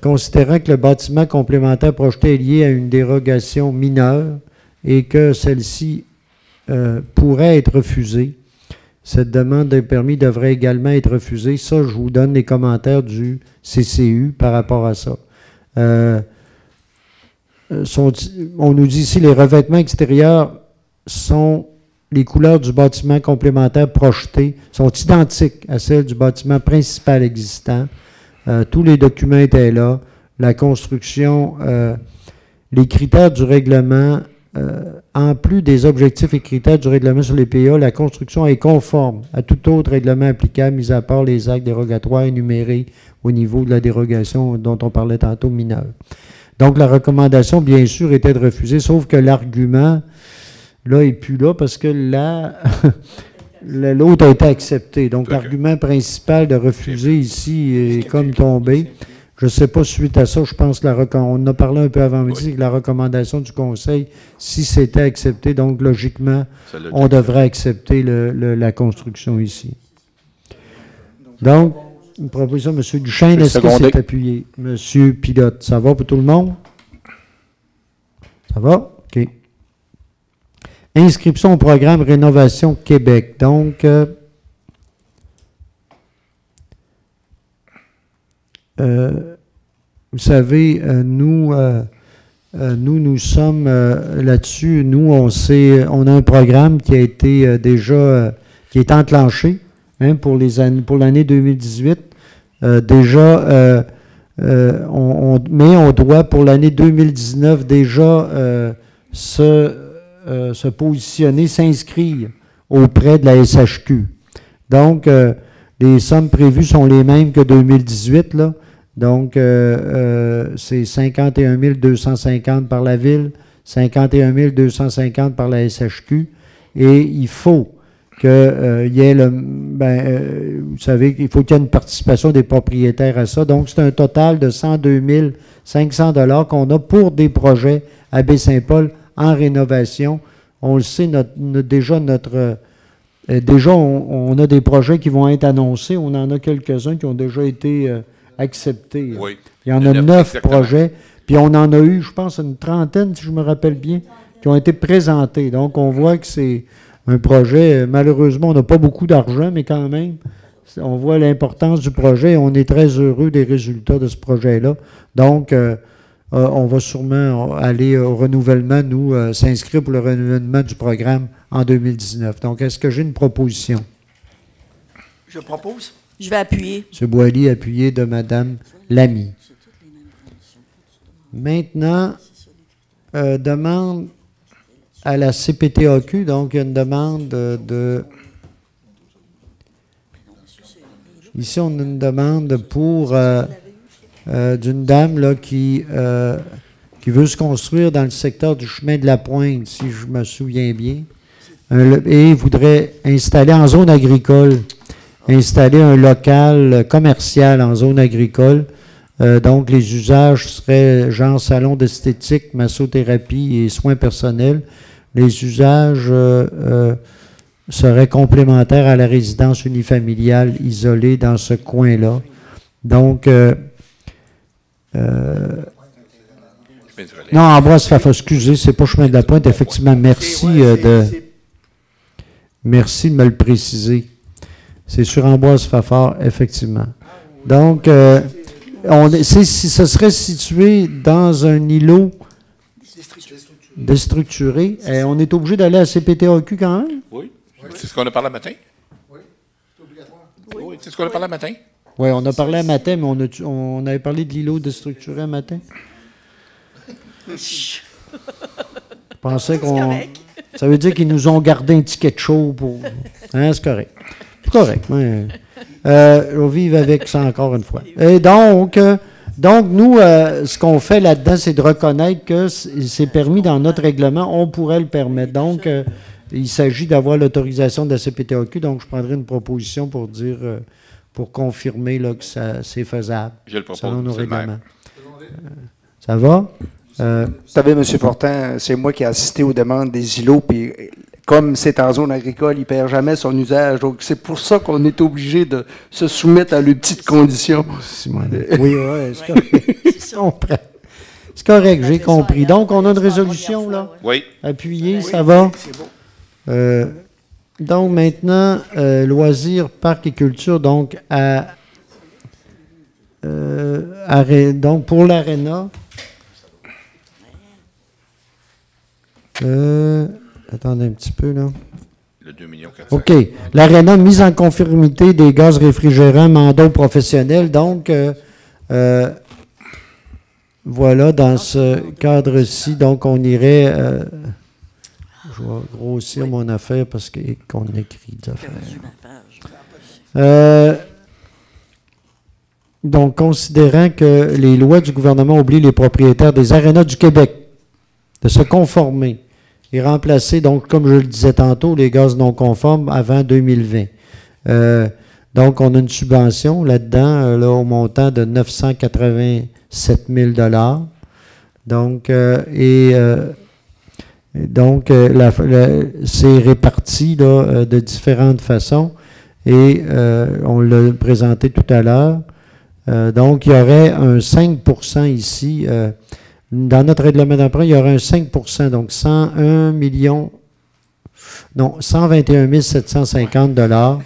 considérant que le bâtiment complémentaire projeté est lié à une dérogation mineure et que celle-ci pourrait être refusée, cette demande de permis devrait également être refusée. Ça, je vous donne les commentaires du CCU par rapport à ça. On nous dit ici, les revêtements extérieurs sont... Les couleurs du bâtiment complémentaire projeté sont identiques à celles du bâtiment principal existant. Tous les documents étaient là. La construction, les critères du règlement, en plus des objectifs et critères du règlement sur les PA, la construction est conforme à tout autre règlement applicable, mis à part les actes dérogatoires énumérés au niveau de la dérogation dont on parlait tantôt mineure. Donc, la recommandation, bien sûr, était de refuser, sauf que l'argument... Là, il n'est plus là parce que l'autre a été accepté. Donc, l'argument principal de refuser ici est comme tombé. Je ne sais pas, suite à ça, je pense on en a parlé un peu avant midi, que la recommandation du Conseil, si c'était accepté, donc logiquement, on devrait accepter la construction ici. Donc, une proposition, M. Duchesne, est-ce que c'est appuyé? M. Pilote, ça va pour tout le monde? Ça va? OK. Inscription au programme Rénovation Québec. Donc, vous savez, nous sommes là-dessus. Nous, on a un programme qui a été déjà qui est enclenché pour l'année 2018. Mais on doit pour l'année 2019 déjà se positionner, s'inscrire auprès de la SHQ. Donc, les sommes prévues sont les mêmes que 2018, là. Donc, c'est 51 250 par la Ville, 51 250 par la SHQ, et il faut qu'il y ait vous savez qu'il faut qu'il y ait une participation des propriétaires à ça. Donc, c'est un total de 102 500 $ qu'on a pour des projets à Baie-Saint-Paul en rénovation. On le sait, déjà, on a des projets qui vont être annoncés. On en a quelques-uns qui ont déjà été acceptés. Oui. Il y en a 9 projets. Puis on en a eu, je pense, une trentaine, si je me rappelle bien, qui ont été présentés. Donc, on voit que c'est un projet. Malheureusement, on n'a pas beaucoup d'argent, mais quand même, on voit l'importance du projet et on est très heureux des résultats de ce projet-là. Donc, on va sûrement aller au renouvellement, s'inscrire pour le renouvellement du programme en 2019. Donc, est-ce que j'ai une proposition? Je propose. Je vais appuyer. M. Boily, appuyé de Mme Lamy. Maintenant, demande à la CPTAQ, donc il y a une demande Ici, on a une demande d'une dame là, qui veut se construire dans le secteur du chemin de la Pointe, si je me souviens bien, et voudrait installer en zone agricole, installer un local commercial en zone agricole. Donc, les usages seraient genre salon d'esthétique, massothérapie et soins personnels. Les usages seraient complémentaires à la résidence unifamiliale isolée dans ce coin-là. Donc, non, Ambroise-Fafard, excusez, c'est pas Chemin de la Pointe, effectivement. Merci merci de me le préciser. C'est sur Ambroise-Fafard, effectivement. Donc, ce serait situé dans un îlot déstructuré. On est obligé d'aller à CPTAQ quand même? Oui. C'est ce qu'on a parlé le matin? Oui. C'est obligatoire. Oui, c'est ce qu'on a parlé le matin? Oui, on a parlé un matin, mais on avait parlé de l'îlot déstructuré un matin. Je pensais qu'on... Ça veut dire qu'ils nous ont gardé un ticket de show pour... Hein, c'est correct. C'est correct. Ouais. On vive avec ça encore une fois. Et donc nous, ce qu'on fait là-dedans, c'est de reconnaître que c'est permis dans notre règlement. On pourrait le permettre. Donc, il s'agit d'avoir l'autorisation de la CPTAQ. Donc, je prendrai une proposition pour dire... pour confirmer là, que c'est faisable. Je le propose, selon nos règlements. Ça va? Vous savez, M. Fortin, c'est moi qui ai assisté aux demandes des îlots, puis comme c'est en zone agricole, il ne perd jamais son usage. Donc, c'est pour ça qu'on est obligé de se soumettre à leurs petites conditions. Oui, c'est correct. C'est correct, j'ai compris. Donc, on a une résolution, là? Oui. Appuyée, ça va? C'est bon. Donc, maintenant, loisirs, parcs et culture, donc, donc pour l'aréna. Attendez un petit peu, là. Le 2 400 000. OK. L'aréna, mise en conformité des gaz réfrigérants, mandat professionnel. Donc, voilà, dans ce cadre-ci, donc, on irait... je vais grossir mon affaire parce qu'on écrit des affaires. Donc, considérant que les lois du gouvernement obligent les propriétaires des arénas du Québec de se conformer et remplacer, donc, comme je le disais tantôt, les gaz non conformes avant 2020. Donc, on a une subvention là-dedans, là, au montant de 987 000 $. Donc, c'est réparti là, de différentes façons et on l'a présenté tout à l'heure. Donc, il y aurait un 5 % ici. Dans notre règlement d'emprunt, il y aurait un 5 % donc 121 750 $.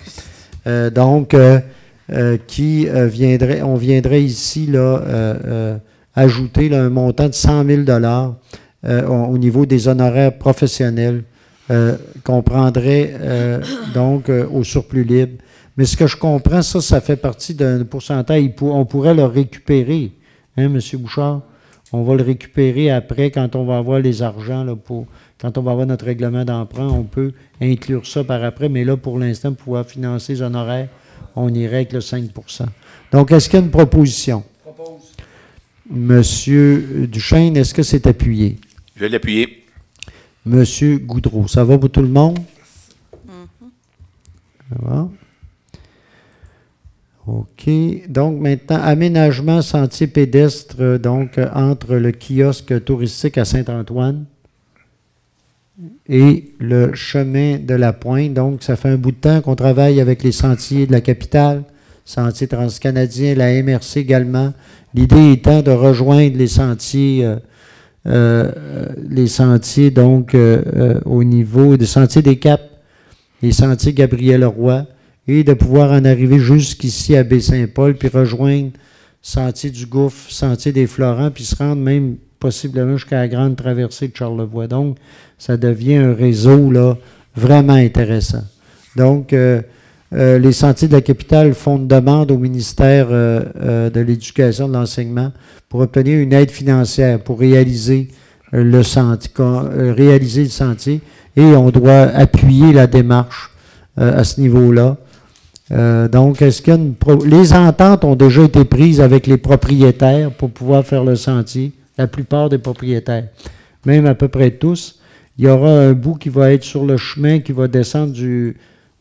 Donc, on viendrait ici là, ajouter là, un montant de 100 000 $ au niveau des honoraires professionnels qu'on prendrait donc au surplus libre. Mais ce que je comprends, ça fait partie d'un pourcentage. On pourrait le récupérer, hein, M. Bouchard? On va le récupérer après quand on va avoir les argents, là, quand on va avoir notre règlement d'emprunt, on peut inclure ça par après. Mais là, pour l'instant, pour pouvoir financer les honoraires, on irait avec le 5 %. Donc, est-ce qu'il y a une proposition? Monsieur Duchesne, est-ce que c'est appuyé? Je vais l'appuyer. Monsieur Goudreau, ça va pour tout le monde? Ça va? OK. Donc, maintenant, aménagement sentier pédestre, donc, entre le kiosque touristique à Saint-Antoine et le chemin de la Pointe. Donc, ça fait un bout de temps qu'on travaille avec les sentiers de la capitale, Sentiers transcanadiens, la MRC également. L'idée étant de rejoindre les sentiers donc, au niveau des sentiers des Caps, les sentiers Gabriel-Leroy, et de pouvoir en arriver jusqu'ici à Baie-Saint-Paul, puis rejoindre Sentier du Gouffre, Sentier des Florents, puis se rendre même possiblement jusqu'à la grande traversée de Charlevoix. Donc, ça devient un réseau là, vraiment intéressant. Donc, les Sentiers de la capitale font une demande au ministère de l'Éducation et de l'Enseignement pour obtenir une aide financière pour réaliser le sentier, et on doit appuyer la démarche à ce niveau-là. Donc, est-ce qu'il les ententes ont déjà été prises avec les propriétaires pour pouvoir faire le sentier, la plupart des propriétaires, même à peu près tous. Il y aura un bout qui va être sur le chemin, qui va descendre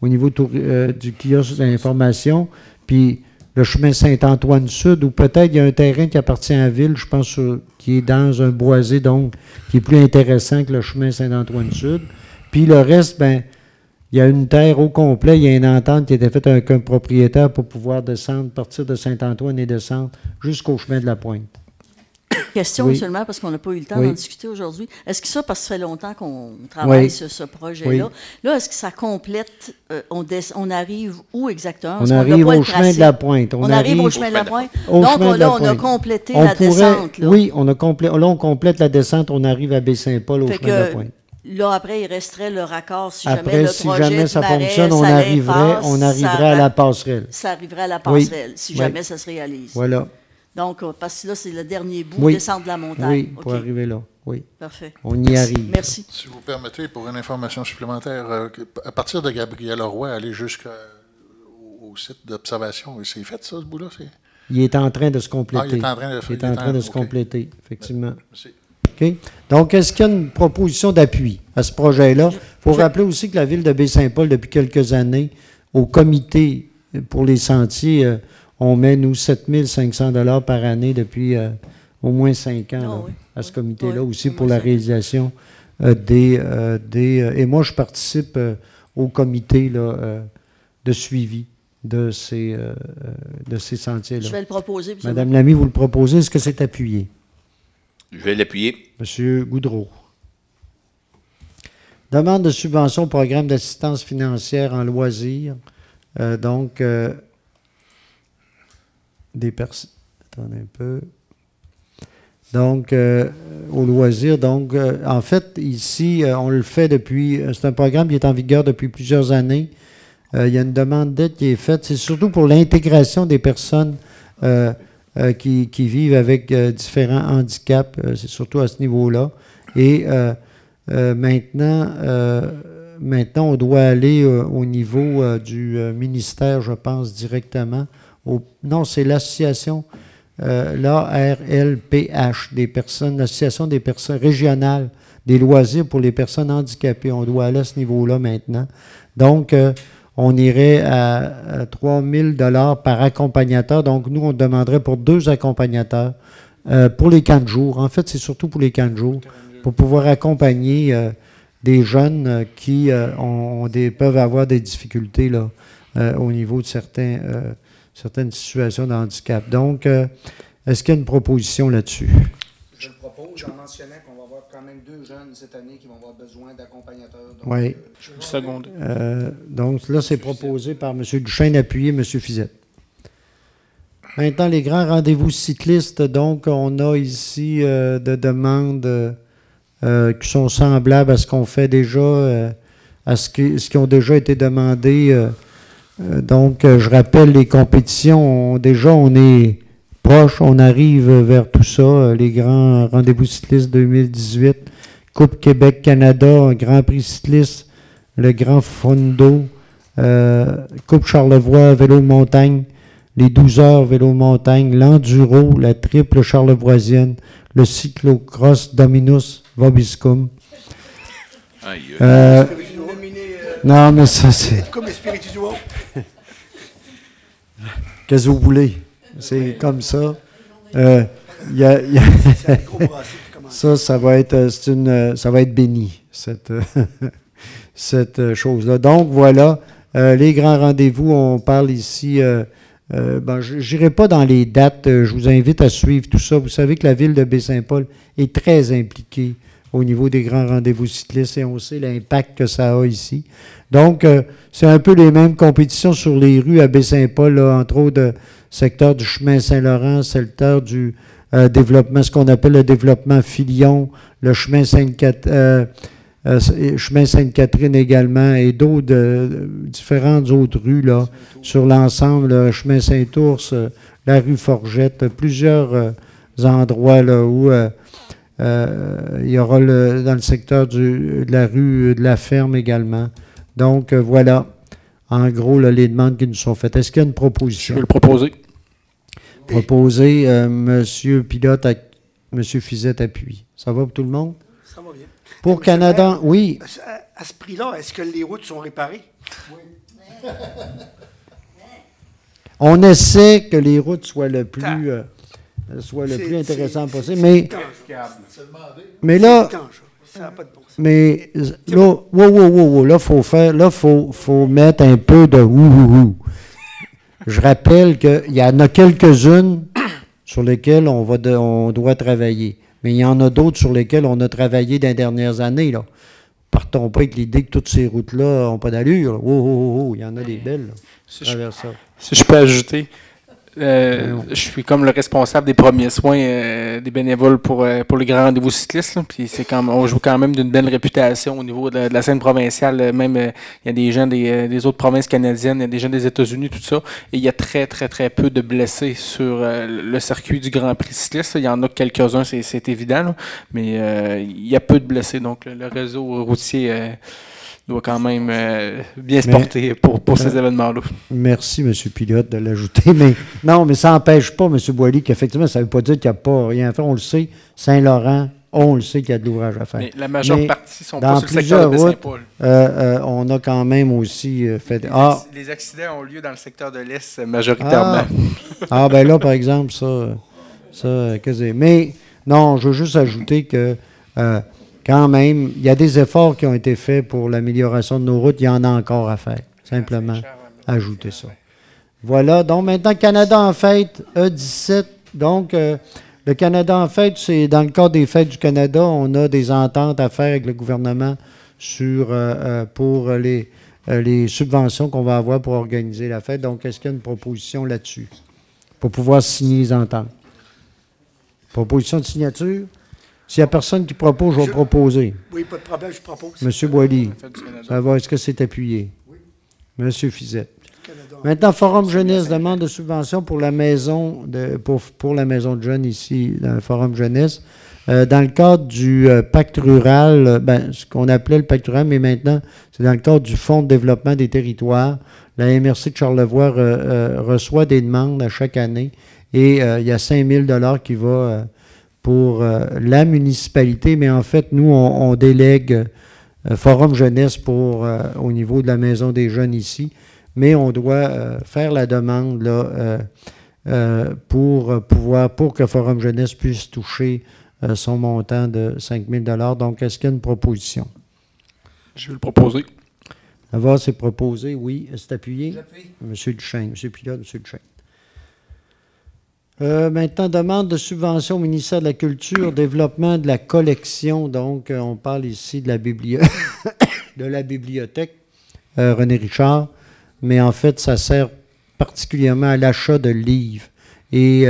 au niveau du kiosque d'information, puis le chemin Saint-Antoine-Sud, ou peut-être il y a un terrain qui appartient à la ville, je pense, qui est dans un boisé, donc, qui est plus intéressant que le chemin Saint-Antoine-Sud. Puis le reste, ben, il y a une terre au complet, il y a une entente qui a été faite avec un propriétaire pour pouvoir descendre, partir de Saint-Antoine et descendre jusqu'au chemin de la Pointe. Question seulement, parce qu'on n'a pas eu le temps d'en discuter aujourd'hui. Est-ce que ça, parce que ça fait longtemps qu'on travaille sur ce projet-là, là, est-ce que ça complète, on arrive où exactement? On arrive au chemin de la Pointe. On arrive au chemin de la Pointe. Donc là, on a complété la descente. Là. Oui, on complète la descente, on arrive à Baie-Saint-Paul au chemin de la Pointe. Là, après, il resterait le raccord. Si après, jamais ça fonctionne, on arriverait à la passerelle. Ça arriverait à la passerelle, si jamais ça se réalise. Voilà. Donc, parce que là, c'est le dernier bout, descendre de la montagne. Oui, pour arriver là. Oui. Parfait. On y arrive. Merci. Si vous permettez, pour une information supplémentaire, à partir de Gabriel-Leroy, aller jusqu'au site d'observation, c'est fait, ça, ce bout-là? Il est en train de se compléter. Il est en train de se compléter, effectivement. Merci. OK. Donc, est-ce qu'il y a une proposition d'appui à ce projet-là? Il faut rappeler aussi que la Ville de Baie-Saint-Paul, depuis quelques années, au comité pour les sentiers, on met, nous, 7 500 $ par année depuis au moins 5 ans à ce comité-là aussi pour la réalisation et moi, je participe au comité là, de suivi de ces sentiers-là. Je vais le proposer. Madame Lamy, vous le proposez. Est-ce que c'est appuyé? Je vais l'appuyer. Monsieur Goudreau. Demande de subvention au programme d'assistance financière en loisirs. Donc, des personnes. Attendez un peu. Donc, au loisir. Donc, en fait, ici, on le fait depuis. C'est un programme qui est en vigueur depuis plusieurs années. Il y a une demande d'aide qui est faite. C'est surtout pour l'intégration des personnes qui vivent avec différents handicaps. C'est surtout à ce niveau-là. Et maintenant, on doit aller au niveau du ministère, je pense, directement. Non, c'est l'association, l'ARLPH, l'association des personnes régionales des loisirs pour les personnes handicapées. On doit aller à ce niveau-là maintenant. Donc, on irait à 3 000 $ par accompagnateur. Donc, nous, on demanderait pour 2 accompagnateurs pour les camps de jour. En fait, c'est surtout pour les camps de jour, pour pouvoir accompagner des jeunes qui peuvent avoir des difficultés là, au niveau de certaines situations de handicap. Donc, est-ce qu'il y a une proposition là-dessus? Je le propose en mentionnant qu'on va avoir quand même 2 jeunes cette année qui vont avoir besoin d'accompagnateurs. Oui. Donc, là, c'est proposé par M. Duchesne, appuyé M. Fizette. Maintenant, les grands rendez-vous cyclistes. Donc, on a ici de demandes qui sont semblables à ce qu'on fait déjà, à ce qui ont déjà été demandés. Donc, je rappelle les compétitions. Déjà, on est proche, on arrive vers tout ça. Les grands rendez-vous cyclistes 2018, Coupe Québec-Canada, Grand Prix cycliste, le Grand Fondo, Coupe Charlevoix, vélo montagne, les 12 heures vélo montagne, l'enduro, la triple charlevoisienne, le cyclocross Dominus Vobiscum. Non, mais ça, c'est... Comme les spirituaux. Qu'est-ce que vous voulez? C'est comme ça. Ça va être béni, cette chose-là. Donc, voilà, les grands rendez-vous, on parle ici... je n'irai pas dans les dates, je vous invite à suivre tout ça. Vous savez que la ville de Baie-Saint-Paul est très impliquée au niveau des grands rendez-vous cyclistes et on sait l'impact que ça a ici. Donc, c'est un peu les mêmes compétitions sur les rues à Baie-Saint-Paul, entre autres, secteur du chemin Saint-Laurent, secteur du développement, ce qu'on appelle le développement Filion, le chemin chemin Sainte-Catherine également, et d'autres, différentes autres rues là, sur l'ensemble, le chemin Saint-Ours, la rue Forgette, plusieurs endroits là, où il y aura dans le secteur de la rue de la Ferme également. Donc, voilà, en gros, là, les demandes qui nous sont faites. Est-ce qu'il y a une proposition? Je vais le proposer. Proposer, M. Pilote, M. Fizette appuie. Ça va pour tout le monde? Ça va bien. Pour Canada, oui. À ce prix-là, est-ce que les routes sont réparées? Oui. On essaie que les routes soient le plus intéressant possible. Mais là, mais là, là, faut mettre un peu de ouh. Je rappelle qu'il y en a quelques-unes sur lesquelles on doit travailler. Mais il y en a d'autres sur lesquelles on a travaillé dans les dernières années. Là. Partons pas avec l'idée que toutes ces routes-là n'ont pas d'allure. Il y en a des belles. Si je peux ajouter, je suis comme le responsable des premiers soins des bénévoles pour les grands rendez-vous cyclistes. Là, puis on joue quand même d'une belle réputation au niveau de la scène provinciale. Même il y a des gens des autres provinces canadiennes, il y a des gens des États-Unis, tout ça. Et il y a très, très, très peu de blessés sur le circuit du Grand Prix cycliste. Il y en a quelques-uns, c'est évident. Là, mais il y a peu de blessés. Donc le réseau routier... doit quand même bien se porter pour ces événements-là. Merci, M. Pilote, de l'ajouter. Mais non, mais ça n'empêche pas, M. Boily, qu'effectivement, ça ne veut pas dire qu'il n'y a pas rien à faire. On le sait, Saint-Laurent, on le sait qu'il y a de l'ouvrage à faire. Mais la majeure partie sont pas sur le secteur de Baie-Saint-Paul. On a quand même aussi fait... Les accidents ont lieu dans le secteur de l'Est, majoritairement. Ben là, par exemple, ça mais non, je veux juste ajouter que... quand même, il y a des efforts qui ont été faits pour l'amélioration de nos routes. Il y en a encore à faire. Simplement, ajouter ça. Voilà. Donc, maintenant, Canada en fête, E17. Donc, le Canada en fête, c'est dans le cadre des fêtes du Canada, on a des ententes à faire avec le gouvernement pour les subventions qu'on va avoir pour organiser la fête. Donc, est-ce qu'il y a une proposition là-dessus pour pouvoir signer les ententes? Proposition de signature? S'il n'y a personne qui propose, je vais proposer. Oui, pas de problème, je propose. M. Boily, ça va, est-ce que c'est appuyé? Oui. M. Fizette. Maintenant, Forum Jeunesse demande de subvention pour la maison pour la maison de jeunes ici, dans le Forum Jeunesse. Dans le cadre du pacte rural, ce qu'on appelait le pacte rural, mais maintenant, c'est dans le cadre du Fonds de développement des territoires. La MRC de Charlevoix reçoit des demandes à chaque année et il y a 5 000 $ qui va... pour la municipalité, mais en fait, nous, on délègue forum jeunesse au niveau de la Maison des jeunes ici, mais on doit faire la demande là, pour que Forum jeunesse puisse toucher son montant de 5 000 $. Donc, est-ce qu'il y a une proposition? Je vais le proposer. Avoir, c'est proposé, oui. C'est appuyé? J'appuie. M. Duchesne. M. Pilote, M. Duchesne. Maintenant, demande de subvention au ministère de la Culture, développement de la collection. Donc, on parle ici de la, de la bibliothèque René Richard, mais en fait, ça sert particulièrement à l'achat de livres et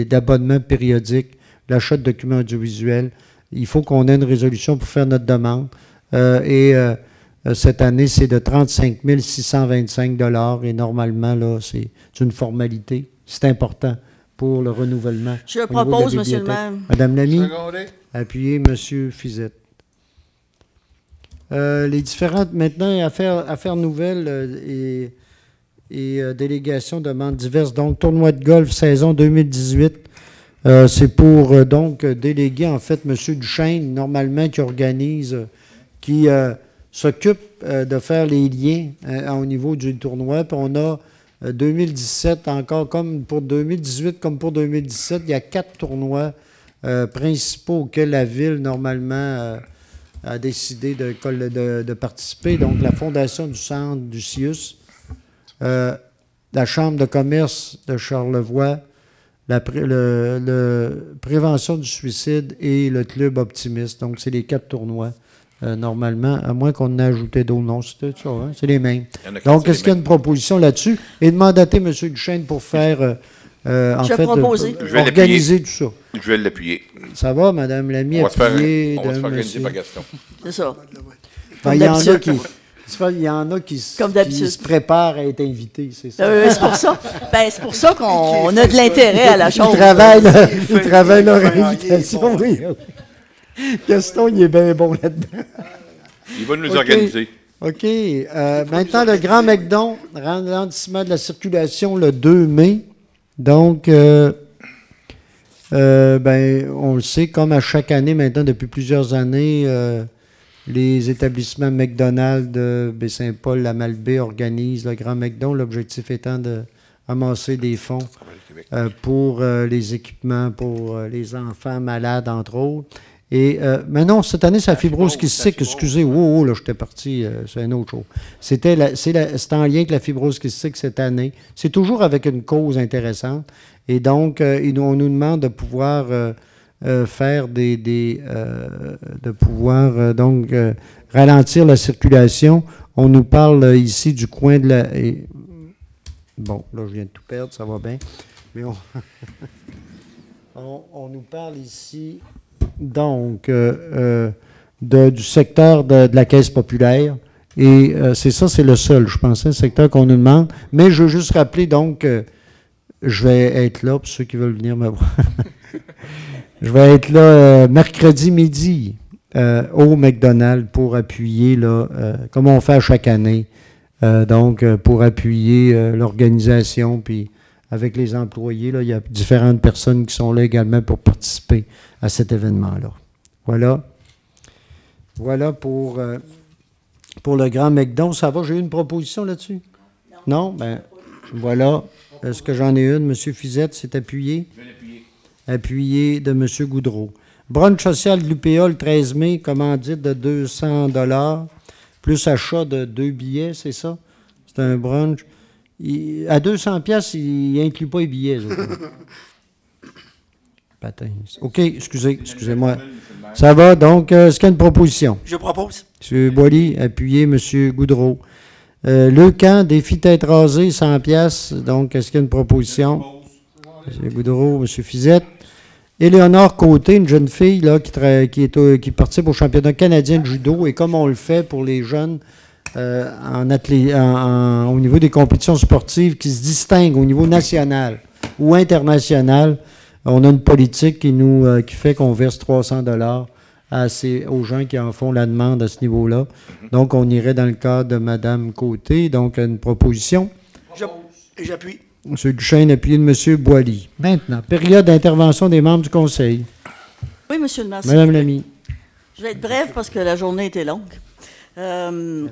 d'abonnements périodiques, l'achat de documents audiovisuels. Il faut qu'on ait une résolution pour faire notre demande. Cette année, c'est de 35 625 $ et normalement, là, c'est une formalité. C'est important pour le renouvellement. Je le propose, monsieur le maire. Madame Lamy, appuyez monsieur Fizette. Les différentes, maintenant, affaires nouvelles et délégations demandent diverses. Donc, tournoi de golf saison 2018. C'est pour, donc, déléguer, en fait, M. Duchesne, normalement, qui organise, qui s'occupe de faire les liens au niveau du tournoi. Puis on a 2017, encore comme pour 2018, comme pour 2017, il y a 4 tournois principaux auxquels la Ville, normalement, a décidé de participer. Donc, la Fondation du Centre du CIUS, la Chambre de commerce de Charlevoix, la Prévention du suicide et le Club Optimiste. Donc, c'est les 4 tournois, normalement, à moins qu'on en ait ajouté d'autres. Non, c'était ça, hein? C'est les mêmes. Donc, est-ce qu'il y a une proposition là-dessus? Et de mandater M. Duchesne pour faire, organiser tout ça. Je vais l'appuyer. Ça va, Mme Lamy, appuyer on va se faire organiser par Gaston. C'est ça. Il y en a qui se préparent à être invités, c'est ça? Oui, c'est pour ça. C'est pour ça qu'on a de l'intérêt à la chose. Ils travaillent leur invitation, oui. Gaston, il est bien bon là-dedans. Il va nous organiser. OK. Maintenant, le Grand McDon, ralentissement de la circulation le 2 mai. Donc, on le sait, comme à chaque année maintenant, depuis plusieurs années, les établissements McDonald's de Baie-Saint-Paul, la Malbaie organisent le Grand McDon, l'objectif étant de ramasser des fonds pour les équipements pour les enfants malades, entre autres. Et mais non, cette année, c'est la fibrose kystique. Excusez, là, j'étais parti, c'est une autre chose. C'est en lien avec la fibrose kystique cette année. C'est toujours avec une cause intéressante. Et donc, on nous demande de pouvoir faire de pouvoir ralentir la circulation. On nous parle ici du coin de la... bon, là, je viens de tout perdre, ça va bien. Mais on nous parle ici... Donc, du secteur de la Caisse populaire. Et c'est ça, c'est le seul, je pensais, le secteur qu'on nous demande. Mais je veux juste rappeler, donc, je vais être là, pour ceux qui veulent venir me voir. Je vais être là mercredi midi au McDonald's pour appuyer, là, comme on fait à chaque année, pour appuyer l'organisation, puis avec les employés, là, il y a différentes personnes qui sont là également pour participer à cet événement-là. Voilà. Voilà pour le Grand McDon. Ça va? J'ai eu une proposition là-dessus? Non? Ben, voilà. Est-ce que j'en ai une? M. Fizette s'est appuyé? Je vais l'appuyer. Appuyé de M. Goudreau. Brunch social de l'UPA le 13 mai, commandite de 200 $, plus achat de 2 billets, c'est ça? C'est un brunch. À 200 $, il n'inclut pas les billets. Patins. OK, excusez-moi. Ça va, donc, est-ce qu'il y a une proposition? Je propose. M. Boilly, appuyé, M. Goudreau. Le camp, défi tête rasée, 100 $. Donc, est-ce qu'il y a une proposition? M. Goudreau, M. Fizette. Éléonore Côté, une jeune fille là, qui participe au championnat canadien de judo. Et comme on le fait pour les jeunes, au niveau des compétitions sportives qui se distinguent au niveau national ou international, on a une politique qui fait qu'on verse 300 $ aux gens qui en font la demande à ce niveau-là. Donc, on irait dans le cadre de Mme Côté. Donc, une proposition. J'appuie. M. Duchesne, appuyé de M. Boilly. Maintenant, période d'intervention des membres du Conseil. Oui, M. le maire. Mme Lamy. Je vais être brève parce que la journée était longue. Je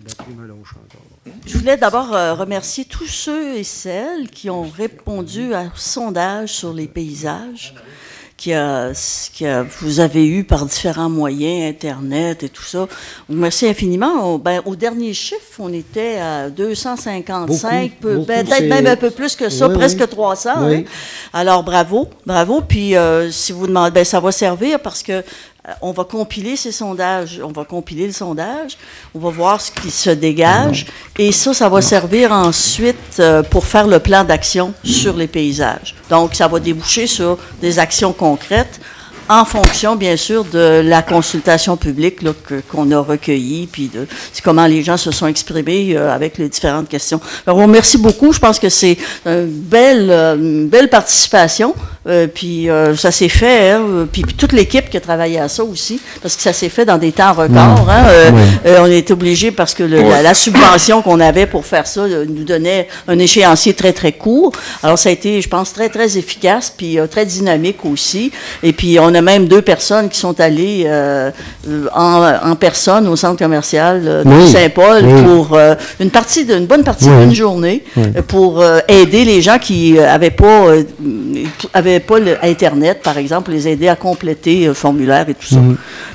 voulais d'abord remercier tous ceux et celles qui ont répondu à un sondage sur les paysages vous avez eu par différents moyens, Internet et tout ça. Merci infiniment. Au dernier chiffre, on était à 255, peut-être même un peu plus que ça, presque 300. Oui. Hein? Alors, bravo. Puis, si vous demandez, ça va servir parce que on va compiler ces sondages, on va compiler le sondage, on va voir ce qui se dégage, et ça va servir ensuite pour faire le plan d'action sur les paysages. Donc, ça va déboucher sur des actions concrètes en fonction, bien sûr, de la consultation publique qu'on a recueillie, puis de comment les gens se sont exprimés avec les différentes questions. Alors, merci beaucoup. Je pense que c'est une belle participation. Puis ça s'est fait, hein, puis toute l'équipe qui a travaillé à ça aussi, parce que ça s'est fait dans des temps records. Hein, on est obligé parce que la subvention qu'on avait pour faire ça nous donnait un échéancier très, très court. Alors, ça a été, je pense, très, très efficace, puis très dynamique aussi. Et puis, on a même 2 personnes qui sont allées en personne au centre commercial de Saint-Paul pour une bonne partie d'une journée pour aider les gens qui n'avaient pas Internet, par exemple, les aider à compléter le formulaire et tout ça.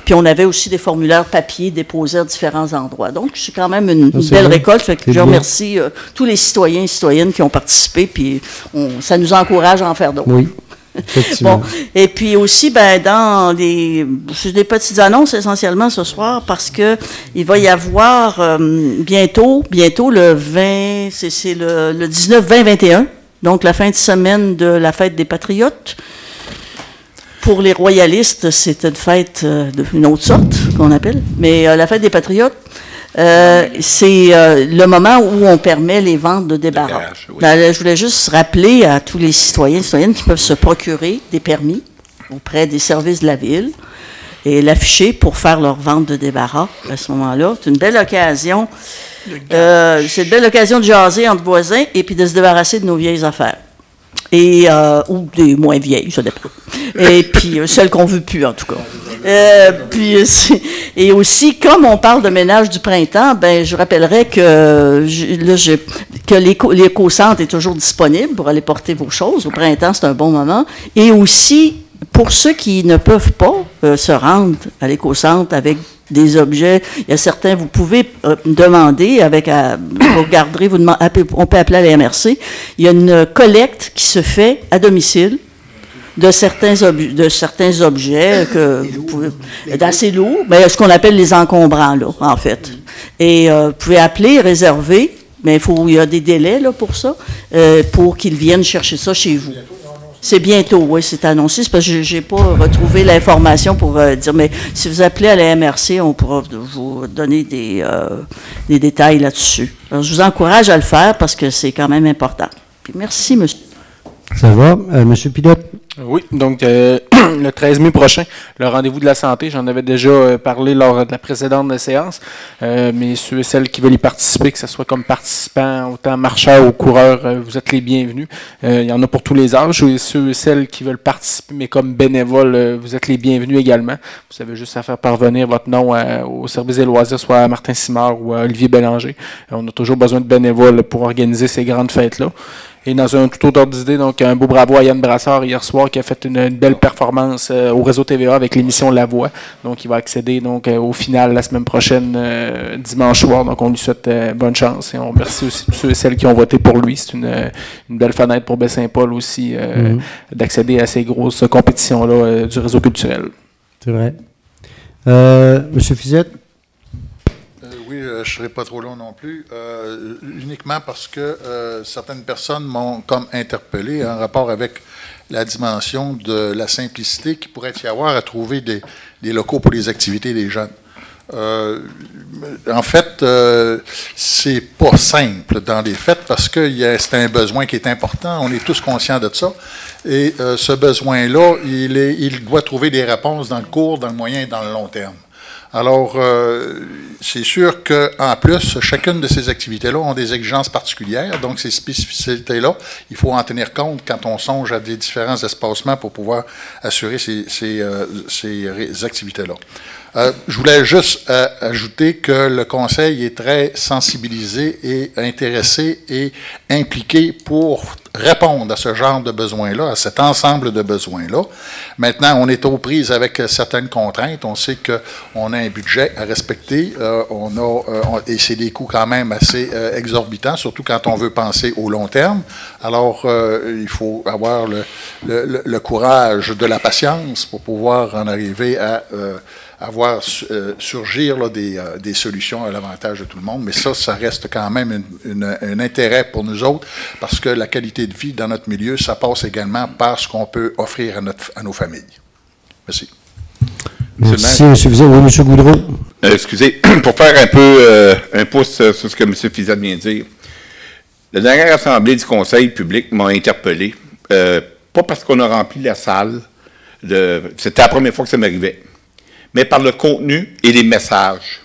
Puis on avait aussi des formulaires papier déposés à différents endroits. Donc, c'est quand même une belle récolte. Fait que je remercie tous les citoyens et citoyennes qui ont participé, puis ça nous encourage à en faire d'autres. Oui. Bon, et puis aussi, dans des petites annonces essentiellement ce soir, parce que il va y avoir bientôt le 20, c'est le 19-20-21, donc la fin de semaine de la fête des Patriotes. Pour les royalistes, c'est une fête d'une autre sorte qu'on appelle, mais la fête des Patriotes, c'est le moment où on permet les ventes de débarras. Je voulais juste rappeler à tous les citoyens et citoyennes qui peuvent se procurer des permis auprès des services de la ville et l'afficher pour faire leur vente de débarras à ce moment-là. C'est une belle occasion. C'est une belle occasion de jaser entre voisins et puis de se débarrasser de nos vieilles affaires. Ou des moins vieilles, ça dépend. Et puis, celles qu'on ne veut plus, en tout cas. Et aussi, comme on parle de ménage du printemps, je rappellerai que l'éco-centre est toujours disponible pour aller porter vos choses. Au printemps, c'est un bon moment. Et aussi, pour ceux qui ne peuvent pas se rendre à l'éco-centre avec des objets, il y a certains, vous pouvez demander, vous regarderez, on peut appeler à la MRC, il y a une collecte qui se fait à domicile de certains objets que vous pouvez, d'assez lourds, ce qu'on appelle les encombrants, là, en fait. Et vous pouvez appeler, réserver, mais il y a des délais là, pour ça, pour qu'ils viennent chercher ça chez vous. C'est bientôt, oui, c'est annoncé. C'est parce que je n'ai pas retrouvé l'information pour dire, mais si vous appelez à la MRC, on pourra vous donner des détails là-dessus. Alors, je vous encourage à le faire parce que c'est quand même important. Puis merci, monsieur. Ça va. Monsieur Pilote? Oui, donc le 13 mai prochain, le rendez-vous de la santé, j'en avais déjà parlé lors de la précédente séance, mais ceux et celles qui veulent y participer, que ce soit comme participants, autant marcheurs ou coureurs, vous êtes les bienvenus. Il y en a pour tous les âges, et ceux et celles qui veulent participer, mais comme bénévoles, vous êtes les bienvenus également. Vous avez juste à faire parvenir votre nom au service des loisirs, soit à Martin Simard ou à Olivier Bélanger. On a toujours besoin de bénévoles pour organiser ces grandes fêtes-là. Et dans un tout autre ordre d'idée, donc un beau bravo à Yann Brassard hier soir qui a fait une belle performance au réseau TVA avec l'émission La Voix. Donc il va accéder donc au final la semaine prochaine, dimanche soir. Donc on lui souhaite bonne chance et on remercie aussi tous ceux et celles qui ont voté pour lui. C'est une belle fenêtre pour Baie-Saint-Paul aussi d'accéder à ces grosses compétitions-là du réseau culturel. C'est vrai. Monsieur Fizette? Oui, je ne serai pas trop long non plus, uniquement parce que certaines personnes m'ont comme interpellé en rapport avec la dimension de la simplicité qu'il pourrait y avoir à trouver des locaux pour les activités des jeunes. En fait, c'est pas simple dans les faits parce que c'est un besoin qui est important, on est tous conscients de ça, et ce besoin-là, il doit trouver des réponses dans le court, dans le moyen et dans le long terme. Alors, c'est sûr qu'en plus, chacune de ces activités-là ont des exigences particulières. Donc, ces spécificités-là, il faut en tenir compte quand on songe à des différents espacements pour pouvoir assurer ces activités-là. Je voulais juste ajouter que le Conseil est très sensibilisé et intéressé et impliqué pour répondre à ce genre de besoins-là, à cet ensemble de besoins-là. Maintenant, on est aux prises avec certaines contraintes. On sait qu'on a un budget à respecter. Et c'est des coûts quand même assez exorbitants, surtout quand on veut penser au long terme. Alors, il faut avoir le courage de la patience pour pouvoir en arriver à voir surgir là, des solutions à l'avantage de tout le monde. Mais ça reste quand même un intérêt pour nous autres, parce que la qualité de vie dans notre milieu, ça passe également par ce qu'on peut offrir à nos familles. Merci. Merci, M. Fizet. Oui, M. Goudreau. Excusez, pour faire un peu un pouce sur ce que M. Fizet vient de dire. La dernière assemblée du Conseil public m'a interpellé, pas parce qu'on a rempli la salle, c'était la première fois que ça m'arrivait, mais par le contenu et les messages.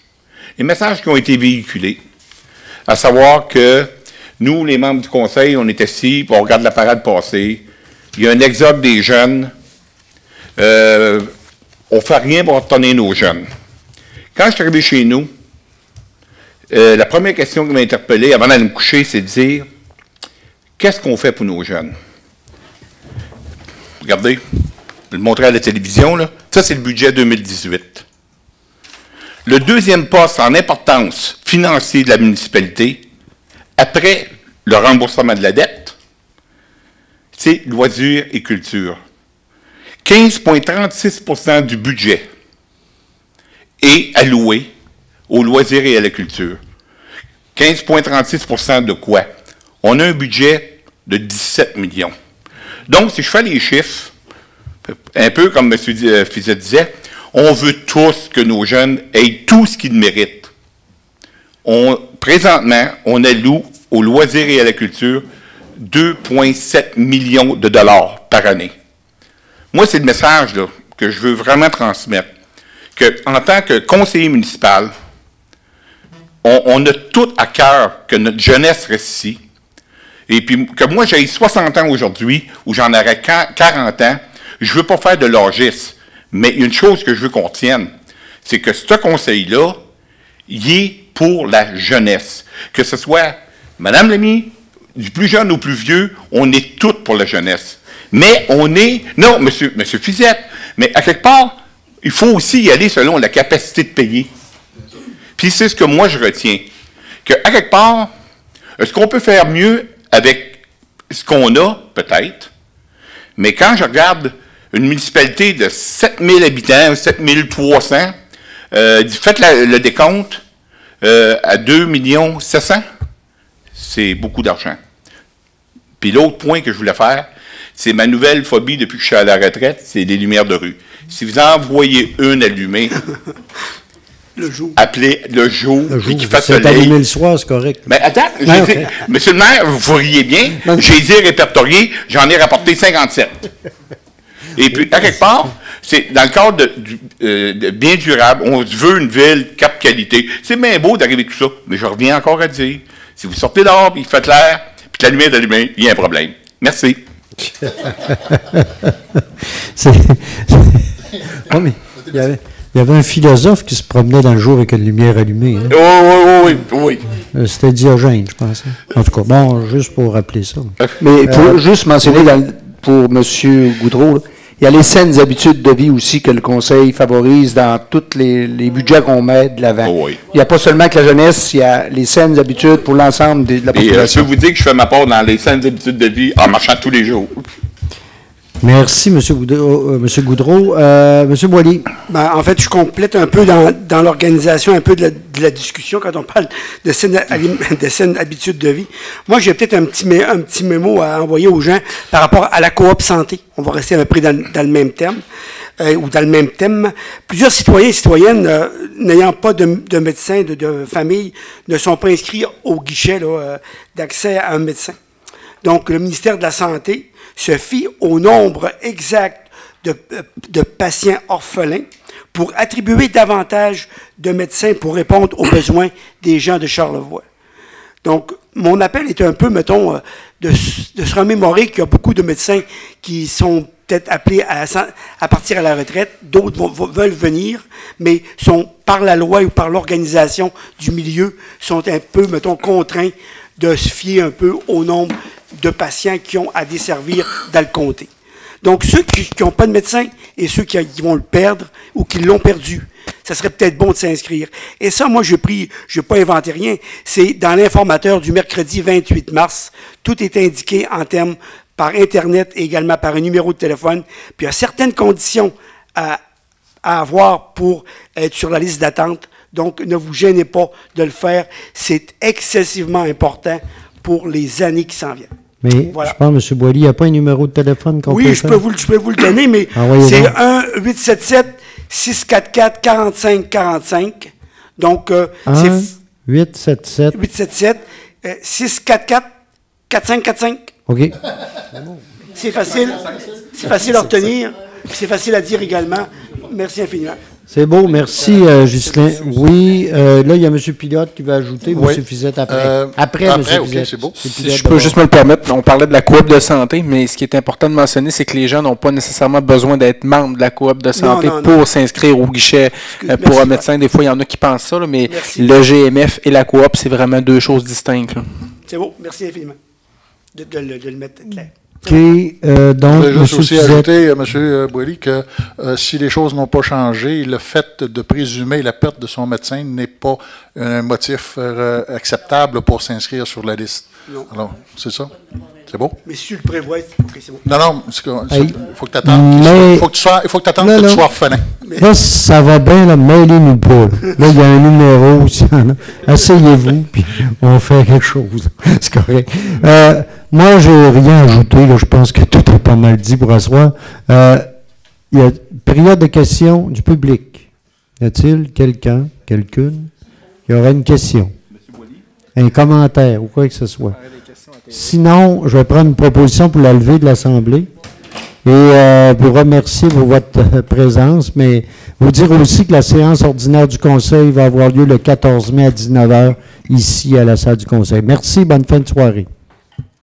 Les messages qui ont été véhiculés, à savoir que nous, les membres du Conseil, on est assis, on regarde la parade passer, il y a un exode des jeunes, on ne fait rien pour retenir nos jeunes. Quand je suis arrivé chez nous, la première question qui m'a interpellé avant d'aller me coucher, c'est de dire, qu'est-ce qu'on fait pour nos jeunes? Regardez, je vais le montrer à la télévision, là. Ça, c'est le budget 2018. Le deuxième poste en importance financière de la municipalité, après le remboursement de la dette, c'est loisirs et culture. 15,36% du budget est alloué aux loisirs et à la culture. 15,36% de quoi? On a un budget de 17 millions. Donc, si je fais les chiffres, un peu comme M. Fizet disait, on veut tous que nos jeunes aient tout ce qu'ils méritent. Présentement, on alloue aux loisirs et à la culture 2,7 millions de dollars par année. Moi, c'est le message là, que je veux vraiment transmettre. En tant que conseiller municipal, on a tout à cœur que notre jeunesse reste ici. Et puis, que moi, j'ai 60 ans aujourd'hui, ou j'en aurais 40 ans, je ne veux pas faire de l'âgisme, mais une chose que je veux qu'on tienne, c'est que ce conseil-là, il est pour la jeunesse. Que ce soit Mme Lamy, du plus jeune au plus vieux, on est tous pour la jeunesse. Mais on est... Non, monsieur Fizet, mais à quelque part, il faut aussi y aller selon la capacité de payer. Puis c'est ce que moi je retiens. Qu'à quelque part, est-ce qu'on peut faire mieux avec ce qu'on a? Peut-être. Mais quand je regarde une municipalité de 7000 habitants, 7300, faites le décompte à 2 700 000, c'est beaucoup d'argent. Puis l'autre point que je voulais faire, c'est ma nouvelle phobie depuis que je suis à la retraite, c'est les lumières de rue. Si vous en voyez une allumée, le jour. Appelez le jour, puis qu'il fasse soleil. C'est allumé le soir, c'est correct. Mais attends, okay. Monsieur le maire, vous riez bien, j'ai dit répertorié, j'en ai rapporté 57. Et puis, à quelque part, c'est dans le cadre de bien durable, on veut une ville cap qualité. C'est bien beau d'arriver tout ça, mais je reviens encore à dire, si vous sortez dehors, puis il fait clair, puis que la lumière est allumée, il y a un problème. Merci. Oh, mais il y avait un philosophe qui se promenait dans le jour avec une lumière allumée. Hein? Oui. C'était Diogène, je pense. En tout cas, bon, juste pour rappeler ça. Mais pour juste mentionner pour M. Goudreau, là, il y a les saines habitudes de vie aussi que le Conseil favorise dans tous les budgets qu'on met de l'avant. Oh oui. Il n'y a pas seulement que la jeunesse, il y a les saines habitudes pour l'ensemble de la population. Je peux vous dire que je fais ma part dans les saines habitudes de vie en marchant tous les jours. Merci, M. Goudreau. M. Boily. Ben, en fait, je complète un peu dans l'organisation un peu de la discussion quand on parle de saines habitudes de vie. Moi, j'ai peut-être un petit mémo à envoyer aux gens par rapport à la coop santé. On va rester à peu près dans le même terme, ou dans le même thème. Plusieurs citoyens et citoyennes n'ayant pas de médecin, de famille, ne sont pas inscrits au guichet d'accès à un médecin. Donc, le ministère de la Santé se fie au nombre exact de patients orphelins pour attribuer davantage de médecins pour répondre aux besoins des gens de Charlevoix. Donc, mon appel est un peu, mettons, de se remémorer qu'il y a beaucoup de médecins qui sont peut-être appelés à partir à la retraite, d'autres veulent venir, mais sont, par la loi ou par l'organisation du milieu, sont un peu, mettons, contraints de se fier un peu au nombre de patients qui ont à desservir dans le comté. Donc, ceux qui n'ont pas de médecin et ceux qui vont le perdre ou qui l'ont perdu, ça serait peut-être bon de s'inscrire. Et ça, moi, je n'ai pas inventé rien. C'est dans l'informateur du mercredi 28 mars. Tout est indiqué en termes par Internet et également par un numéro de téléphone. Puis il y a certaines conditions à avoir pour être sur la liste d'attente. Donc, ne vous gênez pas de le faire. C'est excessivement important pour les années qui s'en viennent. Mais voilà. Je pense, M. Boily, il n'y a pas un numéro de téléphone qu'on peut faire? Je peux vous le donner, mais c'est 1-877-644-4545. Donc, c'est 877-644-4545. OK. C'est facile à retenir, c'est facile à dire également. Merci infiniment. C'est beau, merci, Ghislain. Oui, là, il y a M. Pilote qui va ajouter, M. Fizette après. Après, M. Fizette. C'est beau. Si je peux juste me le permettre, on parlait de la coop de santé, mais ce qui est important de mentionner, c'est que les gens n'ont pas nécessairement besoin d'être membres de la coop de santé pour s'inscrire au guichet pour un médecin. Des fois, il y en a qui pensent ça, là, mais le GMF et la coop, c'est vraiment deux choses distinctes. C'est beau, merci infiniment de le mettre clair. OK. Donc, je vais juste aussi ajouter, M. Boily, que si les choses n'ont pas changé, le fait de présumer la perte de son médecin n'est pas un motif acceptable pour s'inscrire sur la liste. Non. Alors, c'est ça? C'est beau? Mais si tu le prévois, OK, c'est beau. Non, il faut que tu attendes. Il faut que tu attendes que tu sois orphelin. Là, ça va bien, là, mêlez-nous pas. Là, il y a un numéro aussi. Asseyez-vous, puis on fait quelque chose. C'est correct. Moi, je n'ai rien ajouté. Là, je pense que tout est pas mal dit pour asseoir. Il y a période de questions du public. Y a-t-il quelqu'un, quelqu'une, qui aurait une question? Un commentaire ou quoi que ce soit. Sinon, je vais prendre une proposition pour la levée de l'Assemblée et vous remercier pour votre présence, mais vous dire aussi que la séance ordinaire du Conseil va avoir lieu le 14 mai à 19h ici à la salle du Conseil. Merci, bonne fin de soirée.